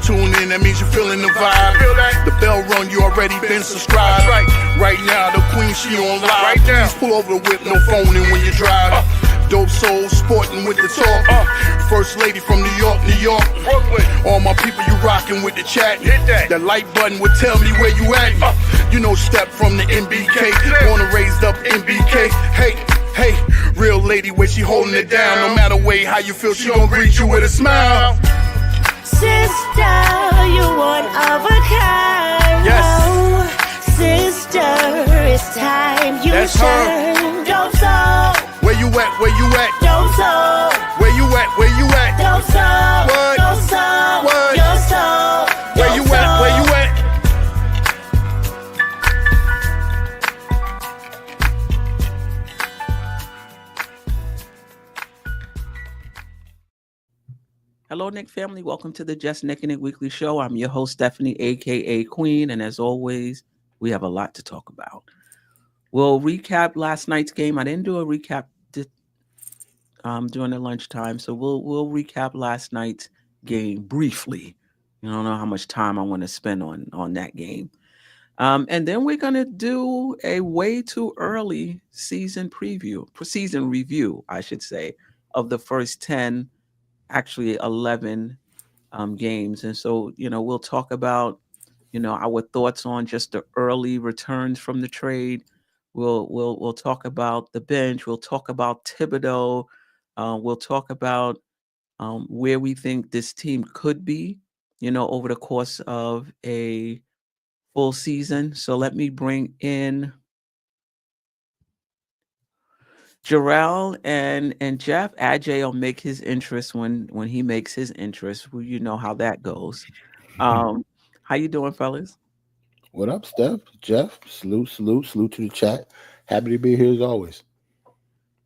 tune in, that means you're feeling the vibe. The bell rung, you already been subscribed. Right now, the queen, she on live. Please pull over the whip, no phoning when you drive. Dope Soul sporting with the talk. First lady from New York, Brooklyn. All my people, you rocking with the chat. Hit that. That like button would tell me where you at. You know, step from the MBK. Born and raised up MBK. Hey, real lady where she holding it down. No matter way how you feel, she gon' greet you with a smile. Sister, you one of a kind. Yes. Oh, sister, it's time you That's turn. Dope Soul. Where you at? Where you at? Dope Soul. Where you at? Where you at? Dope Soul. What? Dope Soul. What? Your soul. Where you at? Where you at? Hello, Knick family. Welcome to the Just Nick and Nick Weekly Show. I'm your host, Stephanie, a.k.a. Queen. And as always, we have a lot to talk about. We'll recap last night's game. I didn't do a recap during the lunchtime, so we'll recap last night's game briefly. I don't know how much time I want to spend on that game. And then we're going to do a way too early season review, I should say, of the first 10, actually 11 games. And so, we'll talk about, our thoughts on just the early returns from the trade. We'll talk about the bench. We'll talk about Thibodeau. We'll talk about where we think this team could be, over the course of a full season. So let me bring in Jerrell and Geoff. Ajay will make his interest when he makes his interest. Well, you know how that goes. How you doing, fellas? What up, Steph? Geoff, salute to the chat. Happy to be here as always.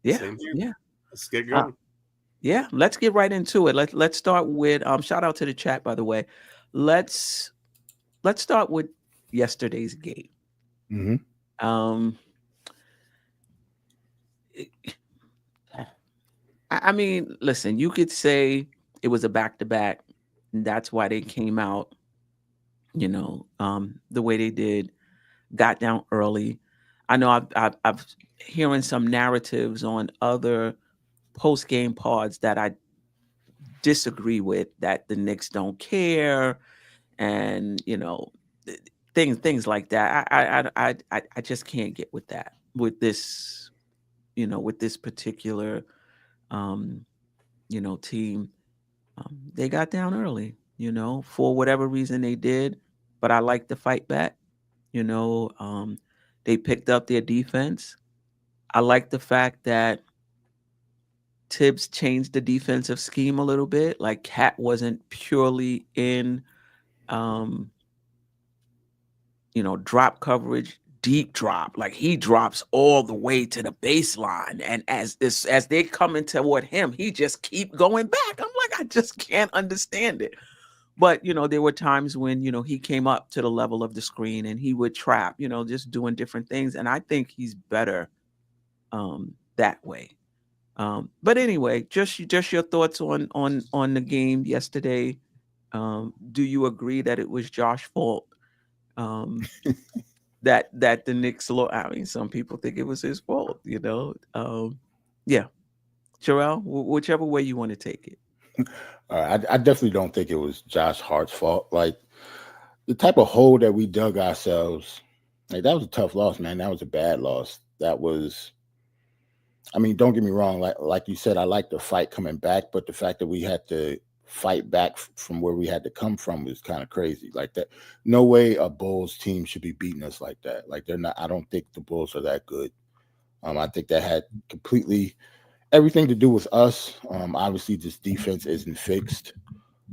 Yeah. Let's get going. Yeah, let's get right into it. Let's start with shout out to the chat, by the way. Let's start with yesterday's game. Mm-hmm. I mean, listen, you could say it was a back-to-back, and that's why they came out, the way they did, got down early. I know I've hearing some narratives on other post-game pods that I disagree with, that the Knicks don't care, and things like that. I just can't get with that, with this, with this particular team. They got down early, for whatever reason they did, but I like the fight back. They picked up their defense. I like the fact that Tibbs changed the defensive scheme a little bit. Like, Cat wasn't purely in drop coverage, deep drop. Like, he drops all the way to the baseline, and as they coming toward him, he just keep going back. I'm like, I just can't understand it. But there were times when he came up to the level of the screen and he would trap, just doing different things, and I think he's better that way. But anyway, just your thoughts on the game yesterday. Do you agree that it was Josh's fault? That the Knicks lost? I mean, some people think it was his fault. Yeah. Jerrell, whichever way you want to take it. I definitely don't think it was Josh Hart's fault. Like, the type of hole that we dug ourselves, like, that was a tough loss, man. That was a bad loss. That was, I mean, don't get me wrong. Like you said, I like the fight coming back, but the fact that we had to fight back from where we had to come from was kind of crazy. Like, that, no way a Bulls team should be beating us like that. Like, they're not. I don't think the Bulls are that good. I think that had completely everything to do with us. Obviously, this defense isn't fixed.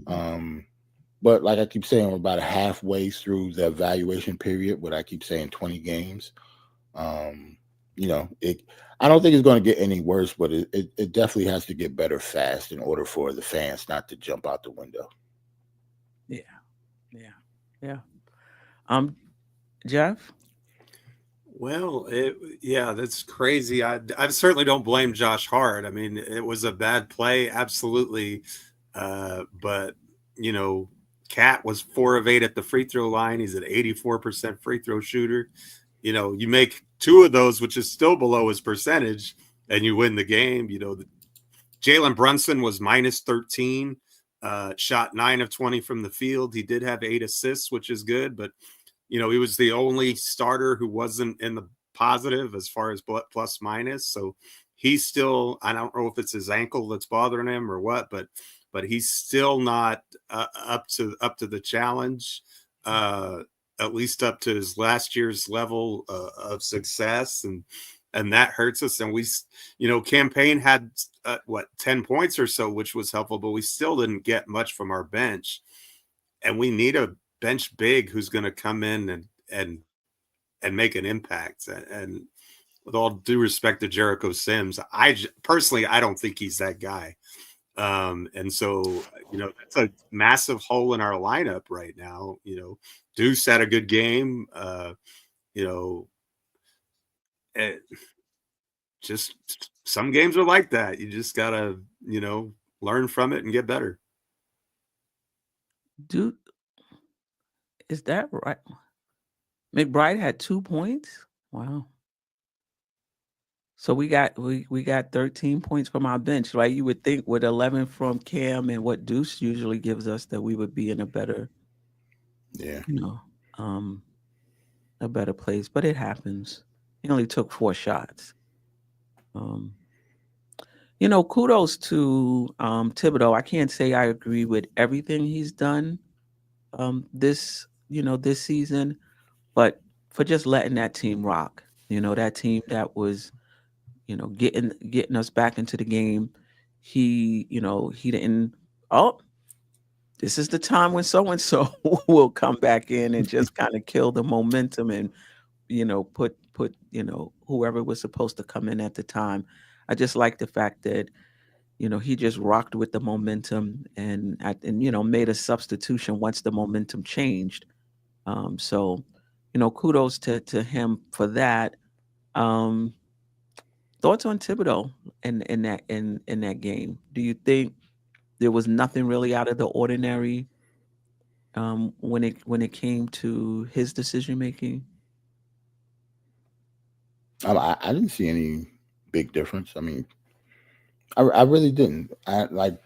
But like I keep saying, we're about halfway through the evaluation period. What I keep saying, 20 games. I don't think it's going to get any worse, but it definitely has to get better fast in order for the fans not to jump out the window. Yeah. Geoff? Well, that's crazy. I certainly don't blame Josh Hart. I mean, it was a bad play, absolutely. But Cat was 4 of 8 at the free throw line. He's an 84% free throw shooter. You know, you make 2 of those, which is still below his percentage, and you win the game. You know, Jalen Brunson was minus 13, shot 9 of 20 from the field. He did have 8 assists, which is good, but you know, he was the only starter who wasn't in the positive as far as plus minus. So he's still, I don't know if it's his ankle that's bothering him or what, but he's still not up to the challenge, at least up to his last year's level of success. And that hurts us. And we, you know, Campaign had 10 points or so, which was helpful, but we still didn't get much from our bench. And we need a bench big who's going to come in and make an impact. And with all due respect to Jericho Sims, personally, I don't think he's that guy. And so, you know, that's a massive hole in our lineup right now. You know, Deuce had a good game. You know, just some games are like that. You just gotta, you know, learn from it and get better. Dude, is that right? McBride had 2 points. Wow. So we got 13 points from our bench, right? You would think with 11 from Cam and what Deuce usually gives us that we would be in a better, Yeah. you know, a better place. But it happens. He only took 4 shots. You know, kudos to Thibodeau. I can't say I agree with everything he's done this season, but for just letting that team rock. You know, that team that was, you know, getting us back into the game. He didn't, this is the time when so-and-so will come back in and just kind of kill the momentum and, you know, put, you know, whoever was supposed to come in at the time. I just like the fact that, you know, he just rocked with the momentum and you know, made a substitution once the momentum changed. So, you know, kudos to him for that. Thoughts on Thibodeau in that game? Do you think there was nothing really out of the ordinary when it came to his decision making? I didn't see any big difference. I mean, I really didn't. I like,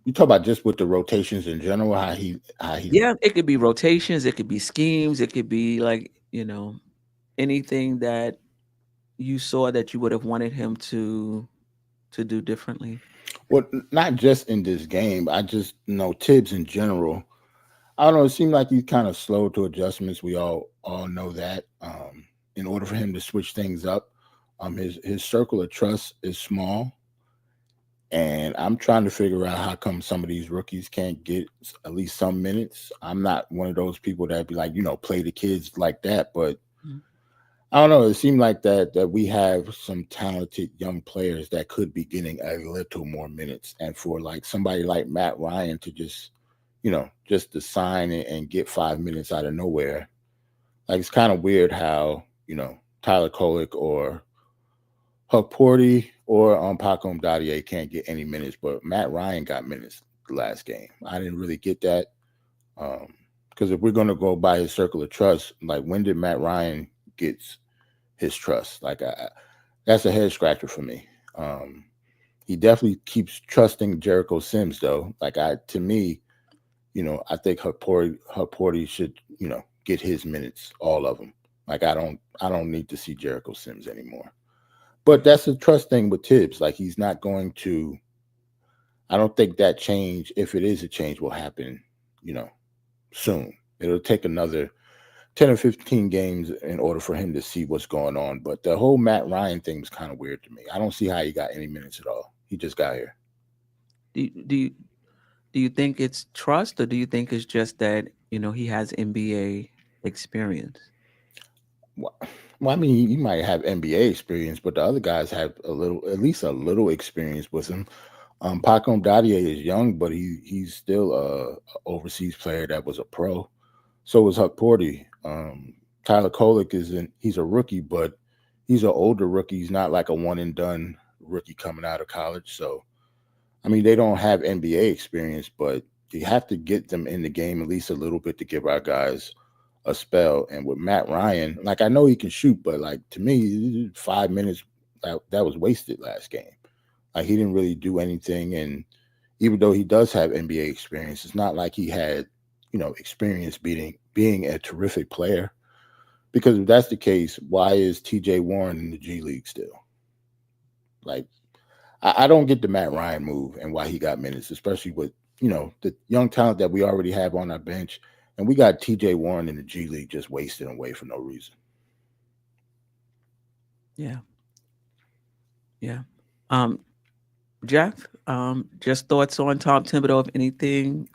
you talk about just with the rotations in general, how he Yeah, it could be rotations, it could be schemes, it could be like, you know, anything that you saw that you would have wanted him to do differently. Well, not just in this game. I just know Tibbs in general. I don't know. It seemed like he's kind of slow to adjustments. We all know that. In order for him to switch things up, his circle of trust is small, and I'm trying to figure out how come some of these rookies can't get at least some minutes. I'm not one of those people that be like, you know, play the kids like that, but I don't know. It seemed like that we have some talented young players that could be getting a little more minutes, and for like somebody like Matt Ryan to just, you know, just to sign and get 5 minutes out of nowhere. Like, it's kind of weird how, you know, Tyler Kolek or Huck Porty or Pacom Dadier can't get any minutes, but Matt Ryan got minutes the last game. I didn't really get that. Because if we're going to go by his circle of trust, like, when did Matt Ryan get his trust? Like, that's a head scratcher for me. He definitely keeps trusting Jericho Sims, though. Like, to me, you know, I think Huck Porty should, you know, get his minutes, all of them. Like, I don't need to see Jericho Sims anymore. But that's a trust thing with Tibbs. Like, he's not going to. I don't think that change, if it is a change, will happen, you know, soon. It'll take another 10 or 15 games in order for him to see what's going on. But the whole Matt Ryan thing was kind of weird to me. I don't see how he got any minutes at all. He just got here. Do you think it's trust, or do you think it's just that, you know, he has NBA experience? Well, I mean, he might have NBA experience, but the other guys have at least a little experience with him. Pacom Dadier is young, but he's still a overseas player that was a pro. So was Huck Porty. Tyler Kolek he's a rookie, but he's an older rookie. He's not like a one and done rookie coming out of college. So, I mean, they don't have NBA experience, but you have to get them in the game at least a little bit to give our guys a spell. And with Matt Ryan, like I know he can shoot, but like to me, 5 minutes that was wasted last game. Like he didn't really do anything, and even though he does have NBA experience, it's not like he had, experience being a terrific player. Because if that's the case, why is TJ Warren in the G League still? Like, I don't get the Matt Ryan move and why he got minutes, especially with, the young talent that we already have on our bench. And we got TJ Warren in the G League just wasting away for no reason. Yeah. Yeah. Jeff, just thoughts on Tom Thibodeau, if anything?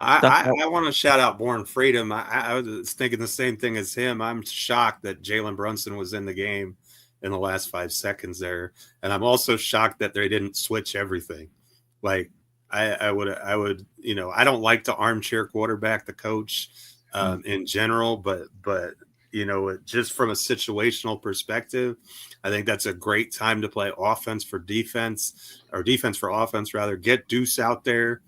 I want to shout out Born Freedom. I was thinking the same thing as him. I'm shocked that Jalen Brunson was in the game in the last 5 seconds there. And I'm also shocked that they didn't switch everything. Like I would, I don't like to armchair quarterback the coach in general, but just from a situational perspective, I think that's a great time to play offense for defense, or defense for offense rather. Get Deuce out there.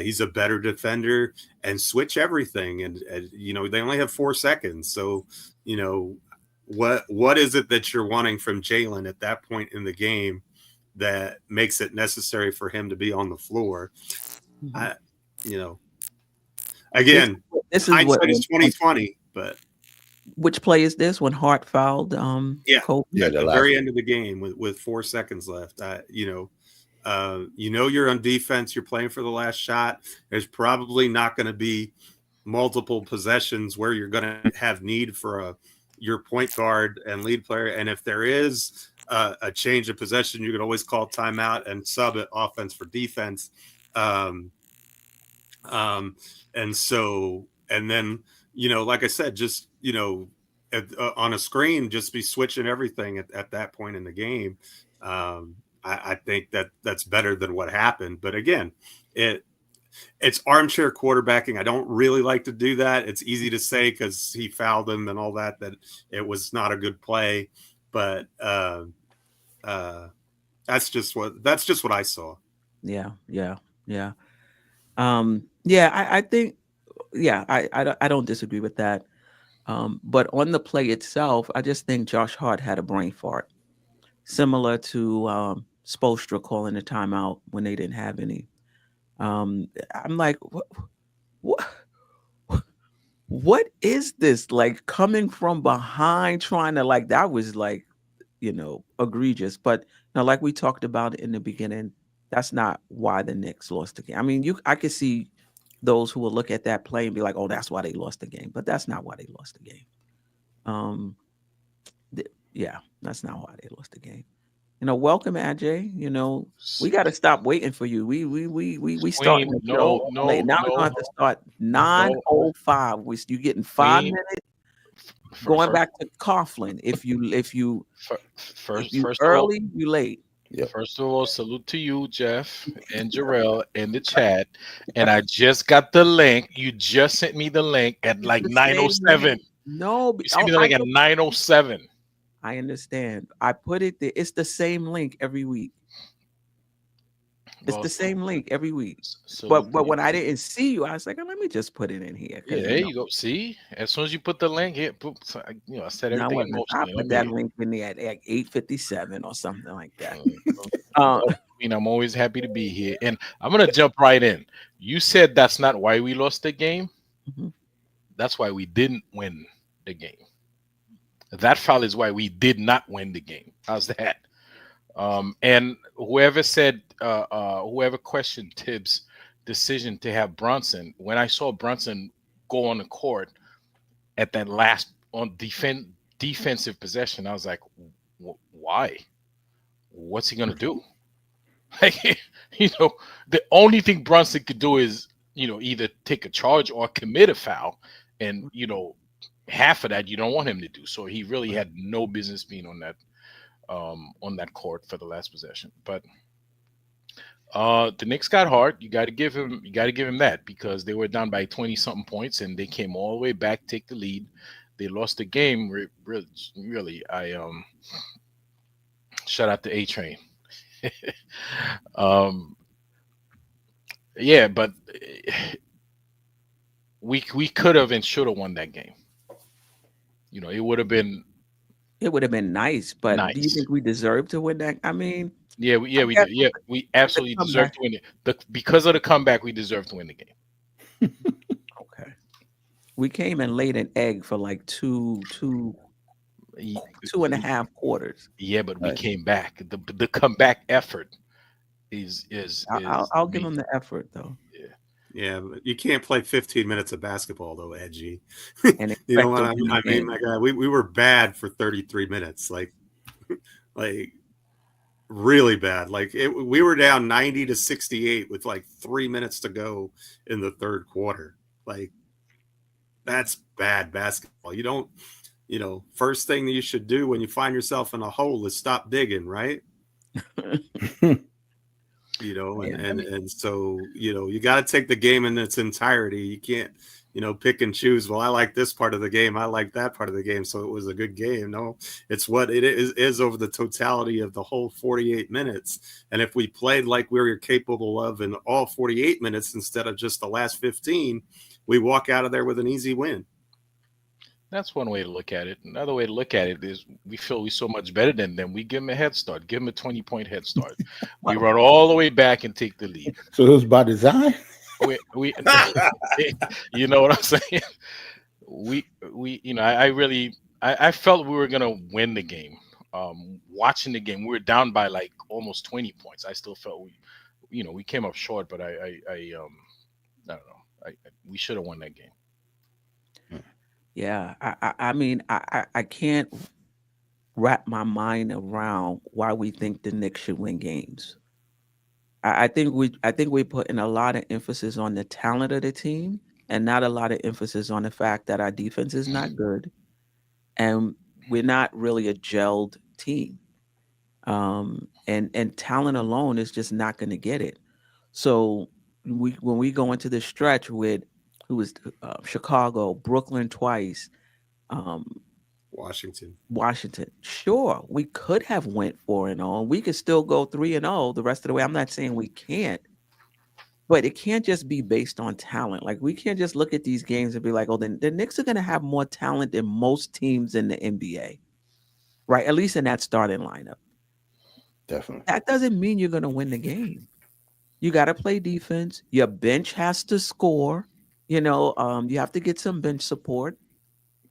He's a better defender, and switch everything. And they only have 4 seconds. So, what is it that you're wanting from Jalen at that point in the game that makes it necessary for him to be on the floor? Again, this is hindsight is 2020, but which play is this when Hart fouled? Kobe? At the very end of the game with 4 seconds left. You're on defense. You're playing for the last shot. There's probably not going to be multiple possessions where you're going to have need for your point guard and lead player. And if there is a change of possession, you can always call timeout and sub it offense for defense. And then, like I said, just, on a screen, just be switching everything at that point in the game. I think that's better than what happened. But again, it's armchair quarterbacking. I don't really like to do that. It's easy to say because he fouled him and all that it was not a good play. But that's just what I saw. Yeah. I think, I don't disagree with that. But on the play itself, I just think Josh Hart had a brain fart, similar to Spoelstra calling a timeout when they didn't have any. I'm like, what is this? Like coming from behind, trying to that was egregious. But like we talked about in the beginning, that's not why the Knicks lost the game. I mean, I could see those who will look at that play and be like, oh, that's why they lost the game. But that's not why they lost the game. That's not why they lost the game. Welcome, Ajay. We got to stop waiting for you. We starting the show late. Now we're going to have to start 9:05. You getting 5 minutes. Going back to Coughlin. If you early, you late. Yep. First of all, salute to you, Geoff and Jerrell in the chat. And I just got the link. You just sent me the link at 9:07. No, you sent me the link at 9:07. I understand. I put it there. It's the same link every week. It's the same link every week. But when I didn't see you, I was like, let me just put it in here. Yeah, there you go. See, as soon as you put the link here, I said everything. I put that link in there at 8:57 or something like that. I'm always happy to be here, and I'm gonna jump right in. You said that's not why we lost the game. Mm-hmm. That's why we didn't win the game. That foul is why we did not win the game. How's that? And whoever questioned Tibbs' decision to have Brunson, when I saw Brunson go on the court at that last defensive possession, I was like, why? What's he gonna do? The only thing Brunson could do is, either take a charge or commit a foul, and half of that you don't want him to do. So he really had no business being on that court for the last possession. But the Knicks got hard. You got to give him that, because they were down by 20-something points and they came all the way back, take the lead. They lost the game. Really, I shout out to A-Train. But we could have and should have won that game. You know, it would have been nice, but do you nice. think we deserve to win that? I mean, Yeah, we I did. guess Yeah, we absolutely deserve comeback. to win it. Because of the comeback, we deserve to win the game. Okay. We came and laid an egg for like two and a half quarters. Yeah, but we Right. came back. The comeback effort is I'll give amazing. them the effort though. Yeah, but you can't play 15 minutes of basketball though, Edgy. And You know expect what to win I mean? again. My God, we were bad for 33 minutes, like really bad. We were down 90-68 with like 3 minutes to go in the third quarter. Like that's bad basketball. You don't, first thing that you should do when you find yourself in a hole is stop digging, right? And so, you got to take the game in its entirety. You can't, pick and choose. Well, I like this part of the game. I like that part of the game. So it was a good game. No, it's what it is over the totality of the whole 48 minutes. And if we played like we were capable of in all 48 minutes, instead of just the last 15, we walk out of there with an easy win. That's one way to look at it. Another way to look at it is we feel we're so much better than them. We give them a head start. Give them a 20-point head start. We run all the way back and take the lead. So it was by design. We you know what I'm saying? I felt we were gonna win the game. Watching the game, we were down by like almost 20 points. I still felt we came up short, but I don't know. We should have won that game. Yeah, I mean, I can't wrap my mind around why we think the Knicks should win games. I think we put in a lot of emphasis on the talent of the team and not a lot of emphasis on the fact that our defense is not good and we're not really a gelled team. And talent alone is just not going to get it. So when we go into the stretch with who was Chicago, Brooklyn twice, Washington. Sure, we could have went 4-0. We could still go 3-0 the rest of the way. I'm not saying we can't, but it can't just be based on talent. Like we can't just look at these games and be like, oh, the Knicks are going to have more talent than most teams in the NBA, right? At least in that starting lineup. Definitely. That doesn't mean you're going to win the game. You got to play defense. Your bench has to score. You have to get some bench support.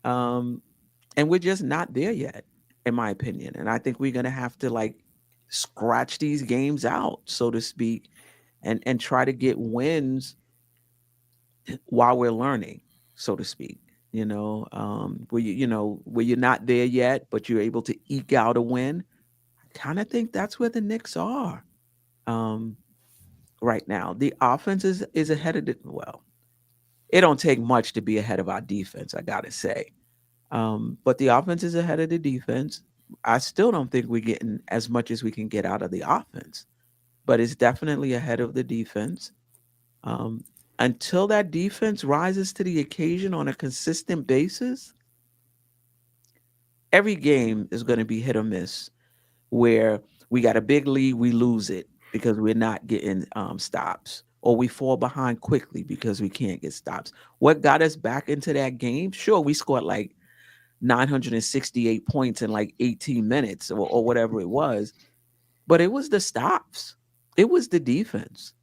And we're just not there yet, in my opinion. And I think we're going to have to like scratch these games out, so to speak, and try to get wins while we're learning, so to speak. Where you're not there yet, but you're able to eke out a win. I kind of think that's where the Knicks are right now. The offense is ahead of it don't take much to be ahead of our defense, I gotta say. But the offense is ahead of the defense. I still don't think we're getting as much as we can get out of the offense, but it's definitely ahead of the defense. Until that defense rises to the occasion on a consistent basis, every game is going to be hit or miss, where we got a big lead, we lose it because we're not getting stops, or we fall behind quickly because we can't get stops. What got us back into that game? Sure, we scored like 968 points in like 18 minutes or whatever it was. But it was the stops. It was the defense,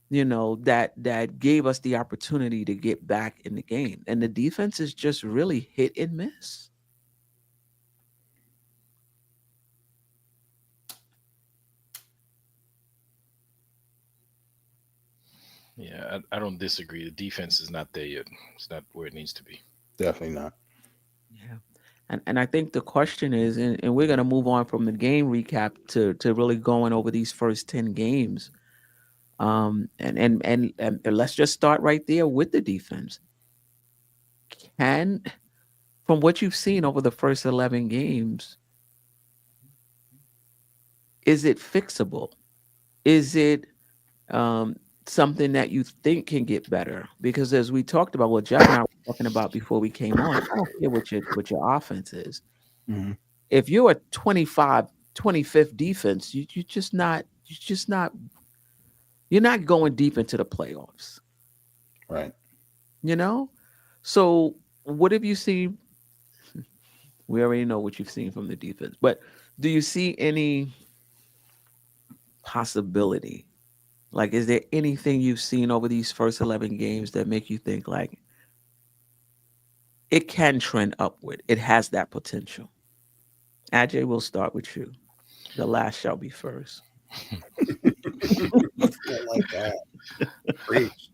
that gave us the opportunity to get back in the game. And the defense is just really hit and miss. Yeah, I don't disagree. The defense is not there yet. It's not where it needs to be. Definitely not. Yeah. And I think the question is, and we're going to move on from the game recap to really going over these first 10 games. And let's just start right there with the defense. From what you've seen over the first 11 games, is it fixable? Is it something that you think can get better? Because as we talked about, what Geoff and I were talking about before we came on, I don't care what your offense is. Mm-hmm. If you're a 25th defense, you're not going deep into the playoffs. Right. You know, so what have you seen? We already know what you've seen from the defense, but do you see any possibility? Like, is there anything you've seen over these first 11 games that make you think like it can trend upward? It has that potential. Ajay, we'll start with you. The last shall be first. I like that. Preach.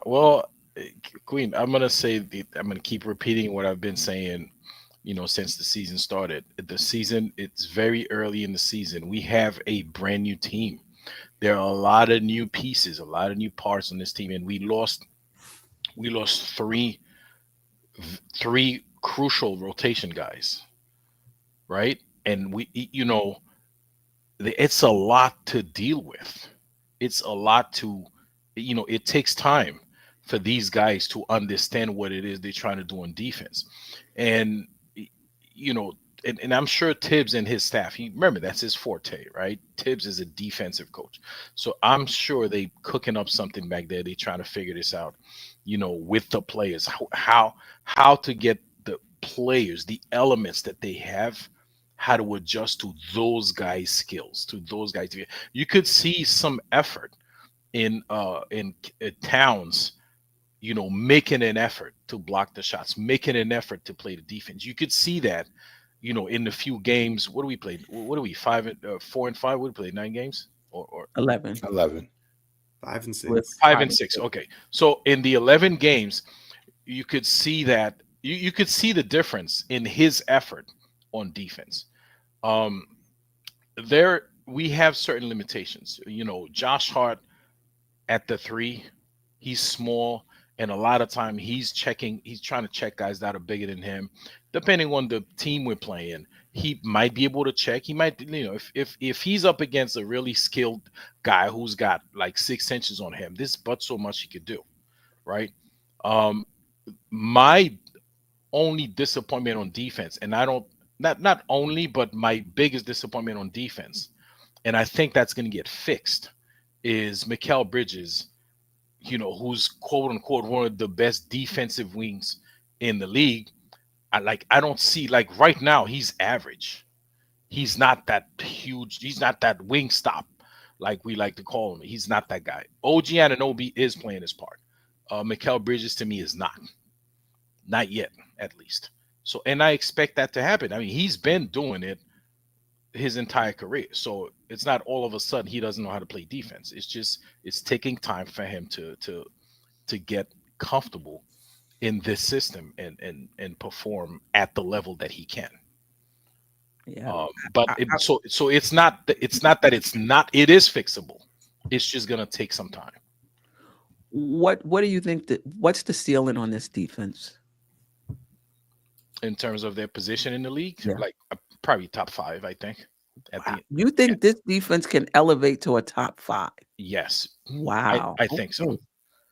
Well, Queen, I'm gonna say I'm gonna keep repeating what I've been saying, since the season started. It's very early in the season. We have a brand new team. There are a lot of new pieces, a lot of new parts on this team, and we lost three crucial rotation guys, right? And it's a lot to deal with. It's a lot to, it takes time for these guys to understand what it is they're trying to do on defense. And, you know, and I'm sure Tibbs and his staff, remember that's his forte, right? Tibbs is a defensive coach. So I'm sure they cooking up something back there. They trying to figure this out, with the players, how to get the players, the elements that they have, how to adjust to those guys' skills, to those guys. You could see some effort in Towns, making an effort to block the shots, making an effort to play the defense. You could see that, in the few games. What do we play? What are we 4-5? What do we play? 9 games or 11 11. 5 and with 6. 5 and 6? Okay, so in the 11 games, you could see that you could see the difference in his effort on defense. Um, there we have certain limitations. Josh Hart at the 3, he's small, and a lot of time he's trying to check guys that are bigger than him. Depending on the team we're playing, he might be able to check. He might, if he's up against a really skilled guy who's got like 6 inches on him, this but so much he could do, right? Um, my only disappointment on defense, and I don't not only, but my biggest disappointment on defense, and I think that's going to get fixed, is Mikal Bridges, who's quote unquote one of the best defensive wings in the league. I don't see, like, right now he's average. He's not that huge. He's not that wing stop like we like to call him. He's not that guy. OG Anunoby is playing his part. Mikal Bridges to me is not yet, at least. So, and I expect that to happen. I mean, he's been doing it his entire career. So it's not all of a sudden he doesn't know how to play defense. It's taking time for him to get comfortable in this system and perform at the level that he can. Yeah. But so it's not that it is fixable. It's just gonna take some time. What do you think what's the ceiling on this defense? In terms of their position in the league, Yeah. like probably top 5, I think. You think this defense can elevate to a top 5? Yes, Wow. I think so. Okay.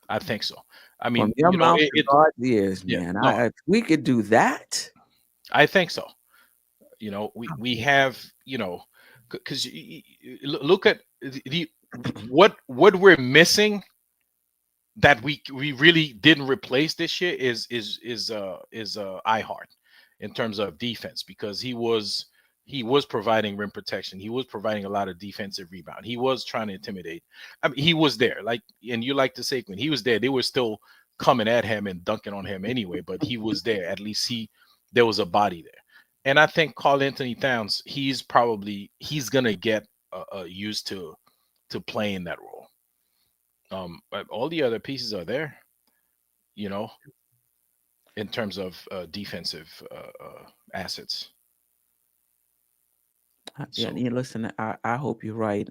I think so. I From mean, your mouth to God's ears, yeah, man. no. If we could do that. I think so. We have, because look at what we're missing that we really didn't replace this year is iHeart in terms of defense, because he was providing rim protection. He was providing a lot of defensive rebound. He was trying to intimidate. I mean, he was there. Like, and you like to say when he was there, they were still coming at him and dunking on him anyway, but he was there. At least there was a body there. And I think Karl Anthony Towns, he's gonna get used to playing that role. But all the other pieces are there, in terms of defensive assets. Yeah, So you listen, I hope you're right.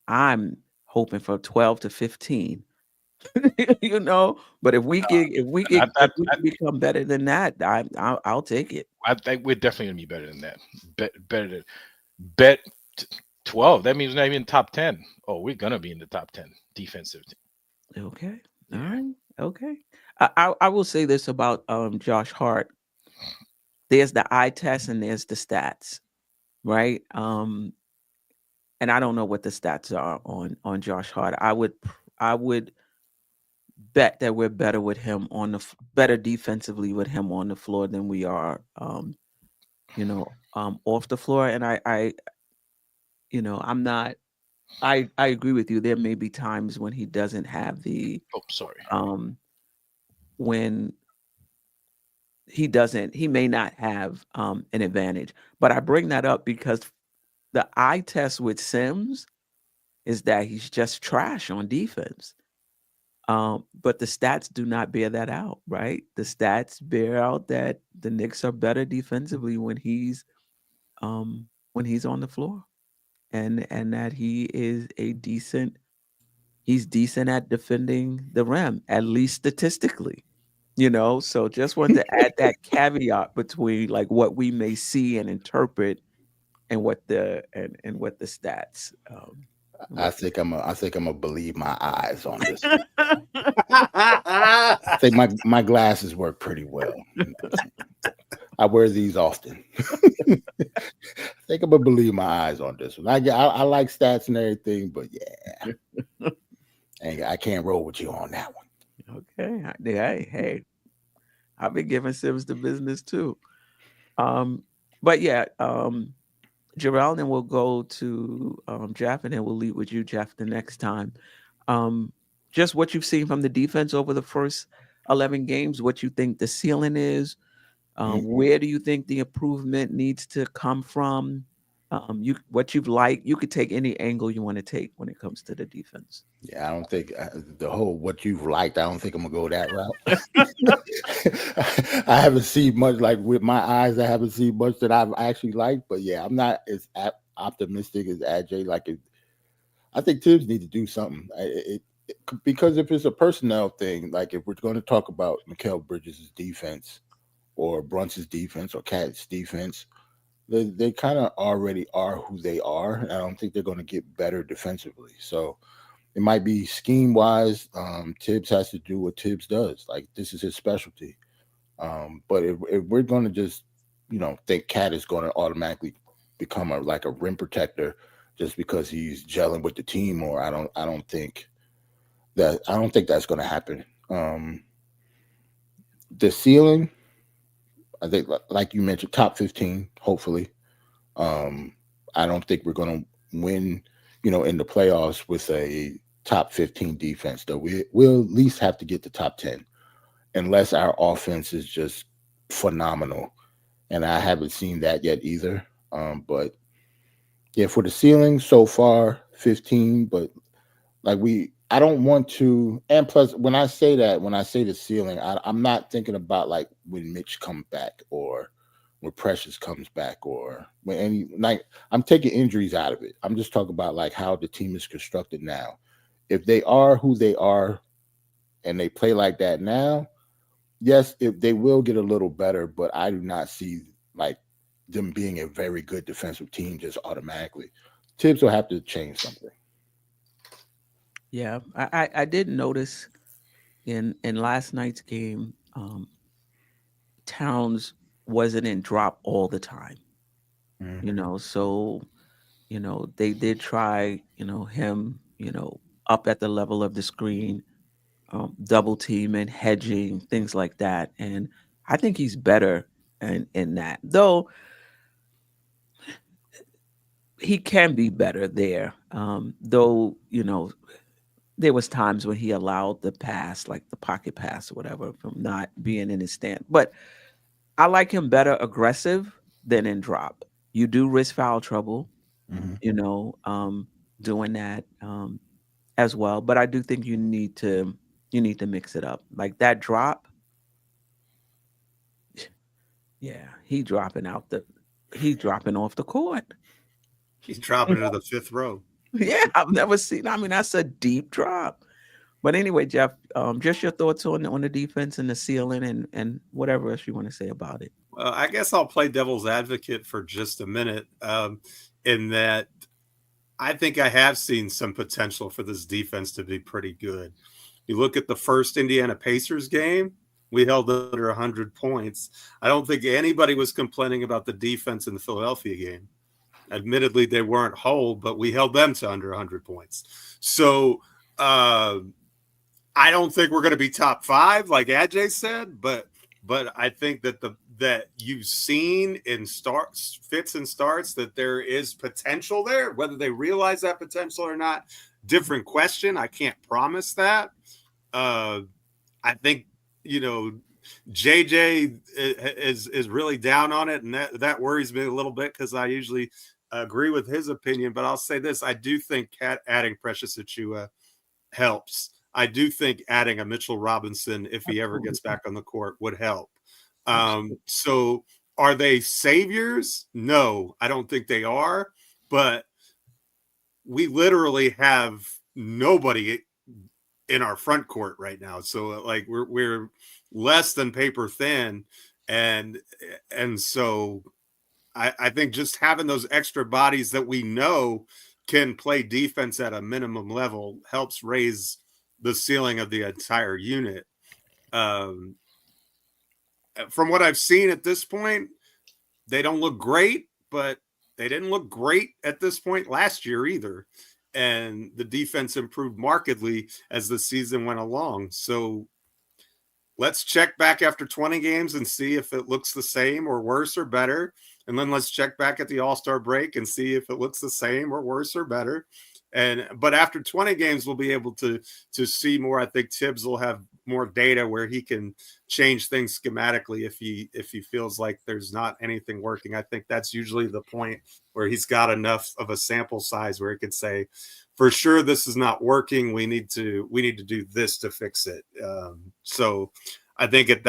I'm hoping for 12 to 15. But if we can become better than that, I'll take it. I think we're definitely gonna be better than that. Better than bet 12. That means we're not even top 10. Oh, we're gonna be in the top 10 defensive team. Okay. All Yeah. right. Okay. I will say this about Josh Hart. There's the eye test and there's the stats, right? And I don't know what the stats are on Josh Hart. I would bet that we're better with him on the better defensively with him on the floor than we are, off the floor. And I'm not. I agree with you. There may be times when he doesn't have the Oh, sorry. when he may not have an advantage. But I bring that up because the eye test with Sims is that he's just trash on defense. But the stats do not bear that out, right? The stats bear out that the Knicks are better defensively when he's on the floor, and that he's decent at defending the rim, at least statistically. So just wanted to add that caveat between like what we may see and interpret and what the stats. I think I'm gonna believe my eyes on this one. I think my glasses work pretty well. I wear these often. I think I'm gonna believe my eyes on this one. I like stats and everything, but yeah, I can't roll with you on that one. Okay, hey, I've been giving Sims the business too. But yeah, Jerrell, then we'll go to Geoff, and then we'll lead with you, Geoff, the next time. Just what you've seen from the defense over the first 11 games, what you think the ceiling is, where do you think the improvement needs to come from? What you've liked, you could take any angle you want to take when it comes to the defense. Yeah, I don't think the whole what you've liked, I don't think I'm gonna go that route. I haven't seen much, like with my eyes, I haven't seen much that I've actually liked, but yeah, I'm not as optimistic as AJ. I think Tibbs need to do something. Because if it's a personnel thing, like if we're going to talk about Mikal Bridges' defense or Brunson's defense or Cat's defense, they kind of already are who they are. And I don't think they're going to get better defensively. So it might be scheme wise. Tibbs has to do what Tibbs does. Like this is his specialty. But if we're going to just, think Cat is going to automatically become a rim protector just because he's gelling with the team, or I don't think that's going to happen. The ceiling, I think, like you mentioned, top 15, hopefully. I don't think we're going to win, in the playoffs with a top 15 defense, though. We'll at least have to get the top 10, unless our offense is just phenomenal. And I haven't seen that yet either. But yeah, for the ceiling so far, 15, but I don't want to, and plus when I say the ceiling, I'm not thinking about like when Mitch comes back or when Precious comes back or I'm taking injuries out of it. I'm just talking about like how the team is constructed now. If they are who they are and they play like that now, yes, if they will get a little better, but I do not see like them being a very good defensive team just automatically. Tibbs will have to change something. Yeah, I did notice in last night's game, Towns wasn't in drop all the time. So they did try him up at the level of the screen, double team and hedging, things like that, and I think he's better in that, though he can be better there. Though there was times when he allowed the pass, like the pocket pass or whatever, from not being in his stand. But I like him better aggressive than in drop. You do risk foul trouble, doing that as well. But I do think you need to mix it up. Like that drop, yeah, he's dropping off the court. He's dropping into the fifth row. Yeah, I've never seen. I mean, that's a deep drop. But anyway, Geoff, just your thoughts on the defense and the ceiling and whatever else you want to say about it. Well, I guess I'll play devil's advocate for just a minute, in that I think I have seen some potential for this defense to be pretty good. You look at the first Indiana Pacers game, we held under 100 points. I don't think anybody was complaining about the defense in the Philadelphia game. Admittedly, they weren't whole, but we held them to under 100 points. So I don't think we're going to be top 5, like Ajay said, but I think that that you've seen in fits and starts that there is potential there. Whether they realize that potential or not, different question. I can't promise that. I think JJ is really down on it, and that worries me a little bit because I usually agree with his opinion. But I'll say this: I do think adding Precious Achiuwa helps. I do think adding a Mitchell Robinson, if he ever gets back on the court, would help. So are they saviors? No, I don't think they are. But we literally have nobody in our front court right now. So like we're less than paper thin. And so I think just having those extra bodies that we know can play defense at a minimum level helps raise the ceiling of the entire unit. From what I've seen at this point, they don't look great, but they didn't look great at this point last year either. And the defense improved markedly as the season went along. So let's check back after 20 games and see if it looks the same or worse or better. And then let's check back at the All-Star break and see if it looks the same or worse or better. But after 20 games, we'll be able to see more. I think Tibbs will have more data where he can change things schematically if he feels like there's not anything working. I think that's usually the point where he's got enough of a sample size where he could say, for sure, this is not working. We need to do this to fix it. So I think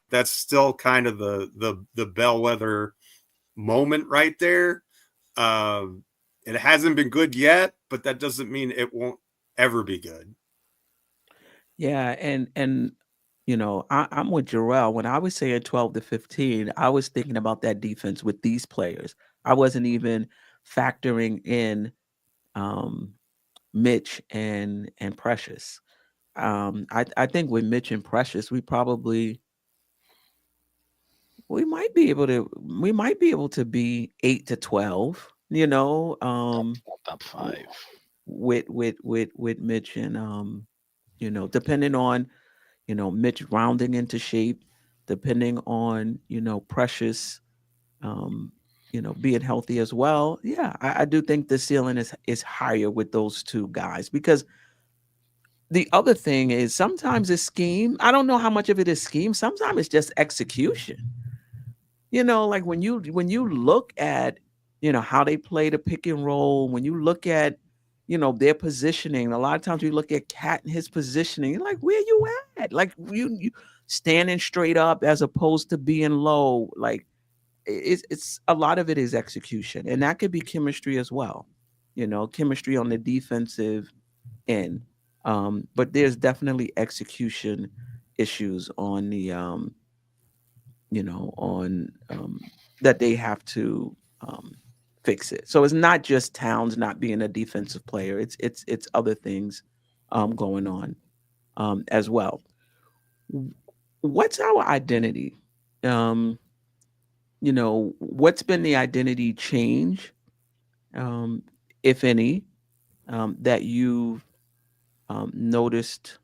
that's still kind of the bellwether moment right there. It hasn't been good yet, but that doesn't mean it won't ever be good. Yeah, and I'm with Jerrell. When I was saying 12 to 15, I was thinking about that defense with these players. I wasn't even factoring in Mitch and Precious. I think with Mitch and Precious, we might be able to be 8 to 12. Top 5. With Mitch and depending on Mitch rounding into shape, depending on Precious being healthy as well. Yeah, I do think the ceiling is higher with those two guys, because the other thing is sometimes it's scheme. I don't know how much of it is scheme. Sometimes it's just execution. Like when you look at how they play the pick and roll, when you look at their positioning, a lot of times you look at Cat and his positioning, you're like, where you at? Like you standing straight up as opposed to being low. Like it's a lot of it is execution, and that could be chemistry as well. Chemistry on the defensive end. But there's definitely execution issues on the that they have to fix it. So it's not just Towns not being a defensive player. It's other things going on as well. What's our identity? What's been the identity change, if any, that you've noticed?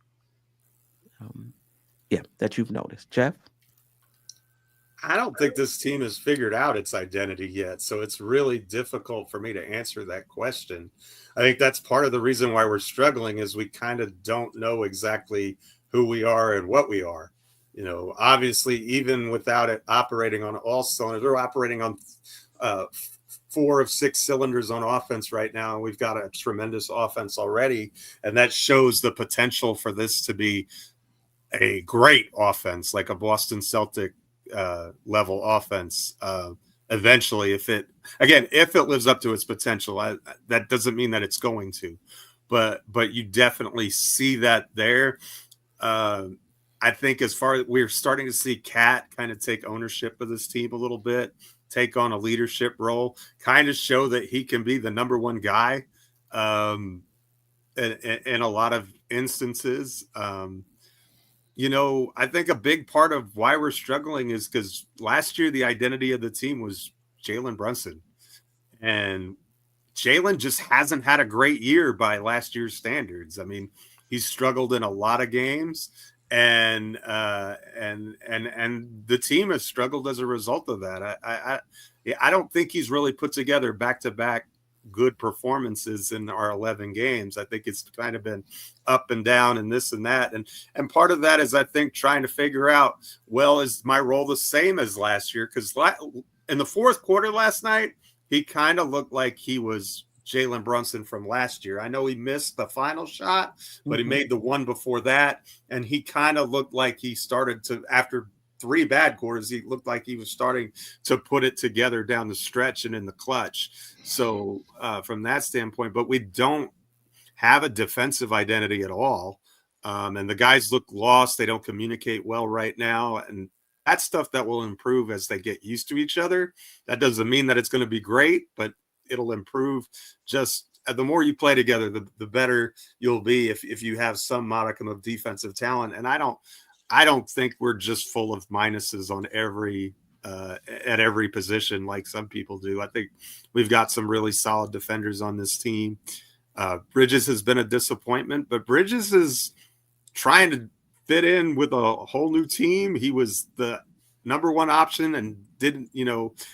That you've noticed, Geoff? I don't think this team has figured out its identity yet, so it's really difficult for me to answer that question. I think that's part of the reason why we're struggling is we kind of don't know exactly who we are and what we are. Obviously, even without it operating on all cylinders, we're operating on 4 of 6 cylinders on offense right now, and we've got a tremendous offense already, and that shows the potential for this to be a great offense, like a Boston Celtic level offense eventually, if it lives up to its potential. That doesn't mean that it's going to, but you definitely see that there. I think as far as we're starting to see Cat kind of take ownership of this team a little bit, take on a leadership role, kind of show that he can be the number one guy in a lot of instances. I think a big part of why we're struggling is because last year the identity of the team was Jalen Brunson. And Jalen just hasn't had a great year by last year's standards. I mean, He's struggled in a lot of games, and the team has struggled as a result of that. I don't think he's really put together back-to-back good performances in our 11 games. I think it's kind of been up and down and this and that. And part of that is, I think, trying to figure out, well, is my role the same as last year? Because in the fourth quarter last night, he kind of looked like he was Jalen Brunson from last year. I know he missed the final shot, but he made the one before that. And he kind of looked like he started to, after 3 bad quarters, he looked like he was starting to put it together down the stretch and in the clutch. So from that standpoint, but we don't have a defensive identity at all. And the guys look lost. They don't communicate well right now. And that's stuff that will improve as they get used to each other. That doesn't mean that it's going to be great, but it'll improve. Just the more you play together, the better you'll be if you have some modicum of defensive talent. And I don't think we're just full of minuses on at every position like some people do. I think we've got some really solid defenders on this team. Bridges has been a disappointment, but Bridges is trying to fit in with a whole new team. He was the number one option and didn't,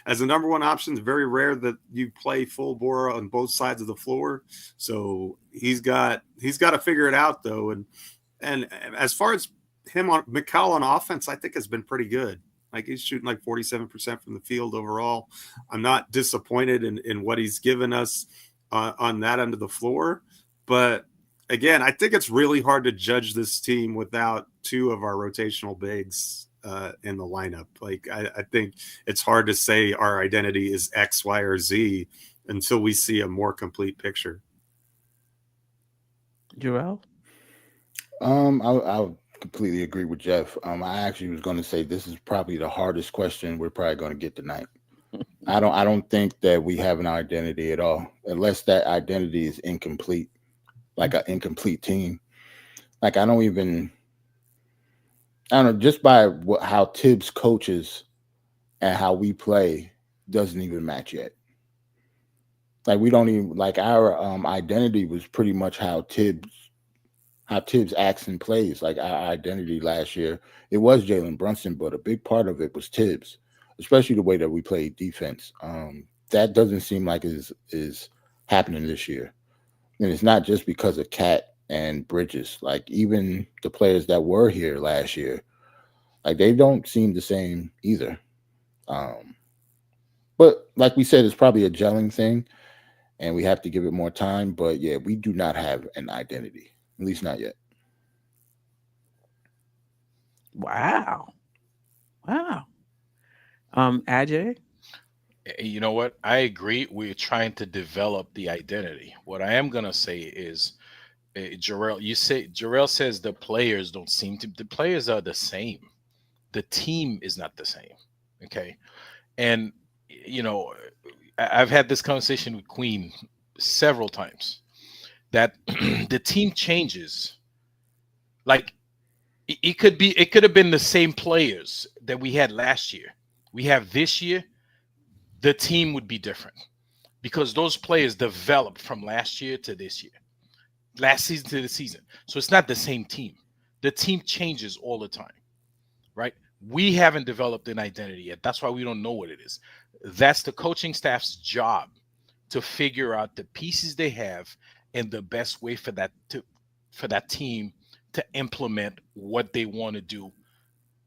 as a number one option, it's very rare that you play full bore on both sides of the floor. So he's got to figure it out though. And as far as him on McCall on offense, I think has been pretty good. Like he's shooting like 47% from the field overall. I'm not disappointed in what he's given us on that end of the floor. But again, I think it's really hard to judge this team without 2 of our rotational bigs in the lineup. Like I think it's hard to say our identity is X, Y, or Z until we see a more complete picture. Jerrell? I completely agree with Geoff. I actually was going to say this is probably the hardest question we're probably going to get tonight. I don't think that we have an identity at all, unless that identity is incomplete, like an incomplete team. Like I don't know, just by how Tibbs coaches and how we play doesn't even match yet. Like we don't even, like our identity was pretty much how Tibbs acts and plays. Like our identity last year, it was Jalen Brunson, but a big part of it was Tibbs, especially the way that we played defense. That doesn't seem like is happening this year. And it's not just because of Cat and Bridges. Like even the players that were here last year, like they don't seem the same either. But like we said, it's probably a gelling thing and we have to give it more time. But yeah, we do not have an identity. At least not yet. Wow. Ajay? You know what? I agree. We're trying to develop the identity. What I am going to say is, Jerrell says the players don't seem to, the players are the same. The team is not the same. Okay. And, I've had this conversation with Queen several times that the team changes. Like it could have been the same players that we had last year. We have this year, the team would be different because those players developed from last year to this year, last season to the season. So it's not the same team. The team changes all the time, right? We haven't developed an identity yet. That's why we don't know what it is. That's the coaching staff's job to figure out the pieces they have and the best way for that team to implement what they want to do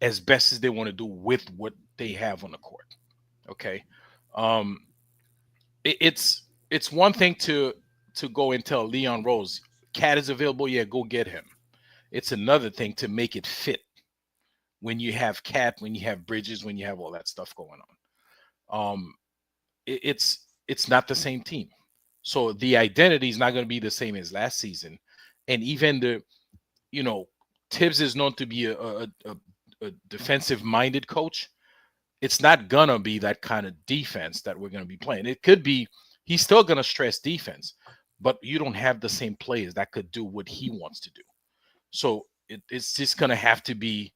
as best as they want to do with what they have on the court. Okay. It's one thing to go and tell Leon Rose, Cat is available. Yeah, go get him. It's another thing to make it fit when you have Cat, when you have Bridges, when you have all that stuff going on. It's not the same team. So the identity is not going to be the same as last season. And even Tibbs is known to be a defensive-minded coach. It's not going to be that kind of defense that we're going to be playing. It could be he's still going to stress defense, but you don't have the same players that could do what he wants to do. So it's just going to have to be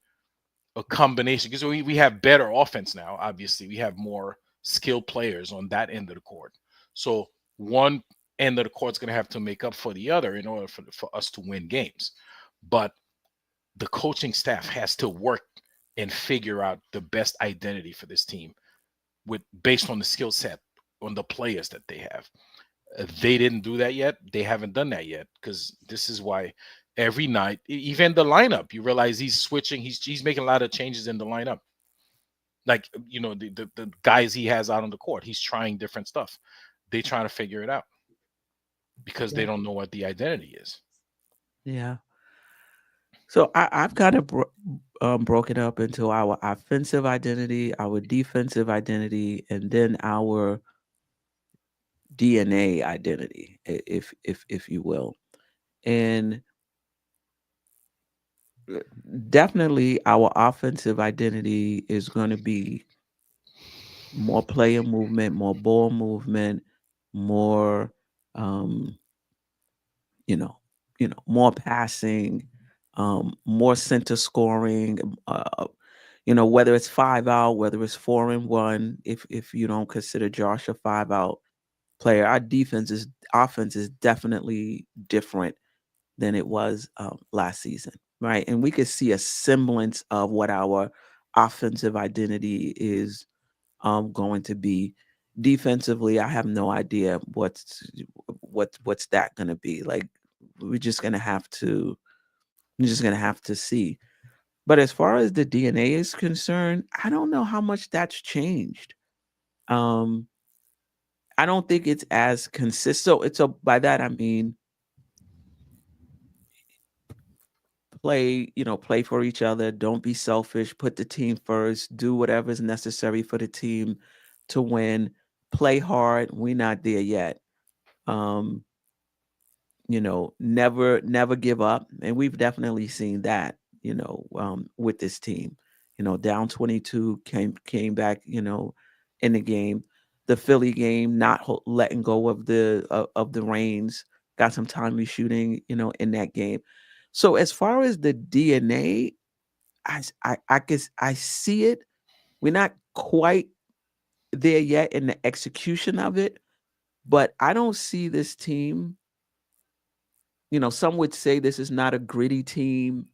a combination because we have better offense now. Obviously, we have more skilled players on that end of the court. So one end of the court is going to have to make up for the other in order for us to win games. but the coaching staff has to work and figure out the best identity for this team based on the skill set, on the players that they have. They didn't do that yet. They haven't done that yet, because this is why every night, even the lineup, you realize he's switching. He's making a lot of changes in the lineup. Like, the guys he has out on the court, he's trying different stuff. They trying to figure it out because they don't know what the identity is. Yeah. So I've kind of broken up into our offensive identity, our defensive identity, and then our DNA identity, if you will. And definitely our offensive identity is going to be more player movement, more ball movement, more more passing, more center scoring, whether it's 5 out, whether it's 4 and 1, if you don't consider Josh a 5 out player. Our offense is definitely different than it was last season, right? And we could see a semblance of what our offensive identity is going to be. Defensively, I have no idea what's that going to be. Like, we're just going to have to see. But as far as the DNA is concerned, I don't know how much that's changed. I don't think it's as consistent. So by that I mean play for each other. Don't be selfish. Put the team first. Do whatever is necessary for the team to win. Play hard. We're not there yet. Never give up. And we've definitely seen that, with this team. Down 22, came back, in the game. The Philly game, not letting go of the reins. Got some timely shooting, in that game. So as far as the DNA, I guess I see it. We're not quite there yet in the execution of it, but I don't see this team. Some would say this is not a gritty team.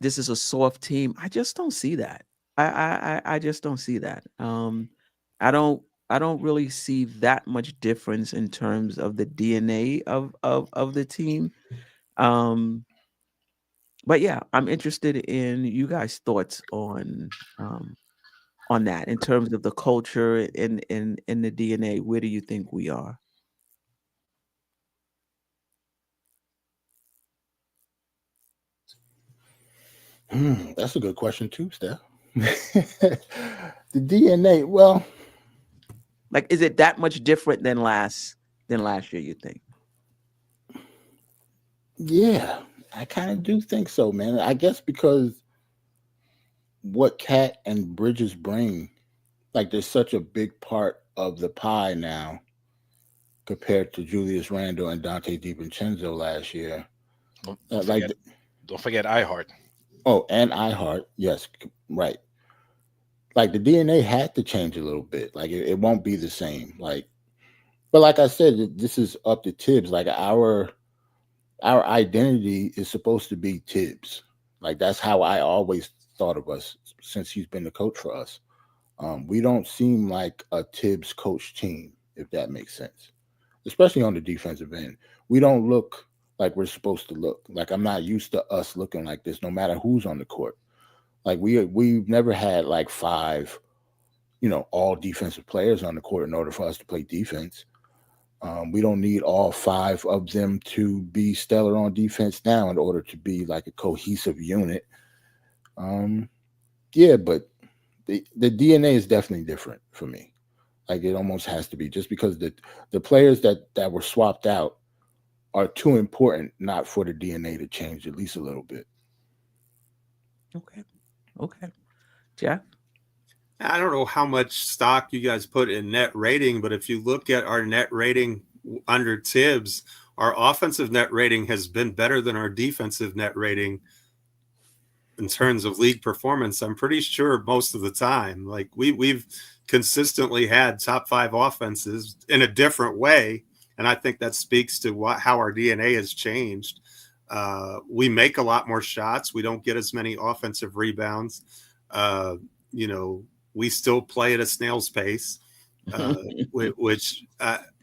This is a soft team. I just don't see that. I just don't see that. I don't really see that much difference in terms of the DNA of the team. But yeah, I'm interested in you guys' thoughts on that in terms of the culture and the DNA. Where do you think we are? That's a good question too, Steph. The DNA, well, like, is it that much different than last year, you think? yeah, I kind of do think so, man. I guess because what Cat and Bridges bring, like, there's such a big part of the pie now compared to Julius Randle and Dante DiVincenzo last year. Don't forget iHeart. Oh, and iHeart, yes, right. Like, the DNA had to change a little bit. Like, it won't be the same. Like, but like I said, this is up to Tibbs. Like, our identity is supposed to be Tibbs. Like, that's how I always thought of us since he's been the coach for us. We don't seem like a Tibbs coach team, if that makes sense, especially on the defensive end. We don't look like we're supposed to look. Like, I'm not used to us looking like this, no matter who's on the court. Like, we've never had like 5, all defensive players on the court in order for us to play defense. We don't need all 5 of them to be stellar on defense now in order to be like a cohesive unit. Yeah, but the DNA is definitely different for me. Like, it almost has to be, just because the players that were swapped out are too important not for the DNA to change at least a little bit. Okay. Jeff? I don't know how much stock you guys put in net rating, but if you look at our net rating under Tibbs, our offensive net rating has been better than our defensive net rating in terms of league performance. I'm pretty sure most of the time. Like, we've consistently had top 5 offenses in a different way, and I think that speaks to how our DNA has changed. We make a lot more shots. We don't get as many offensive rebounds. You know, we still play at a snail's pace, which,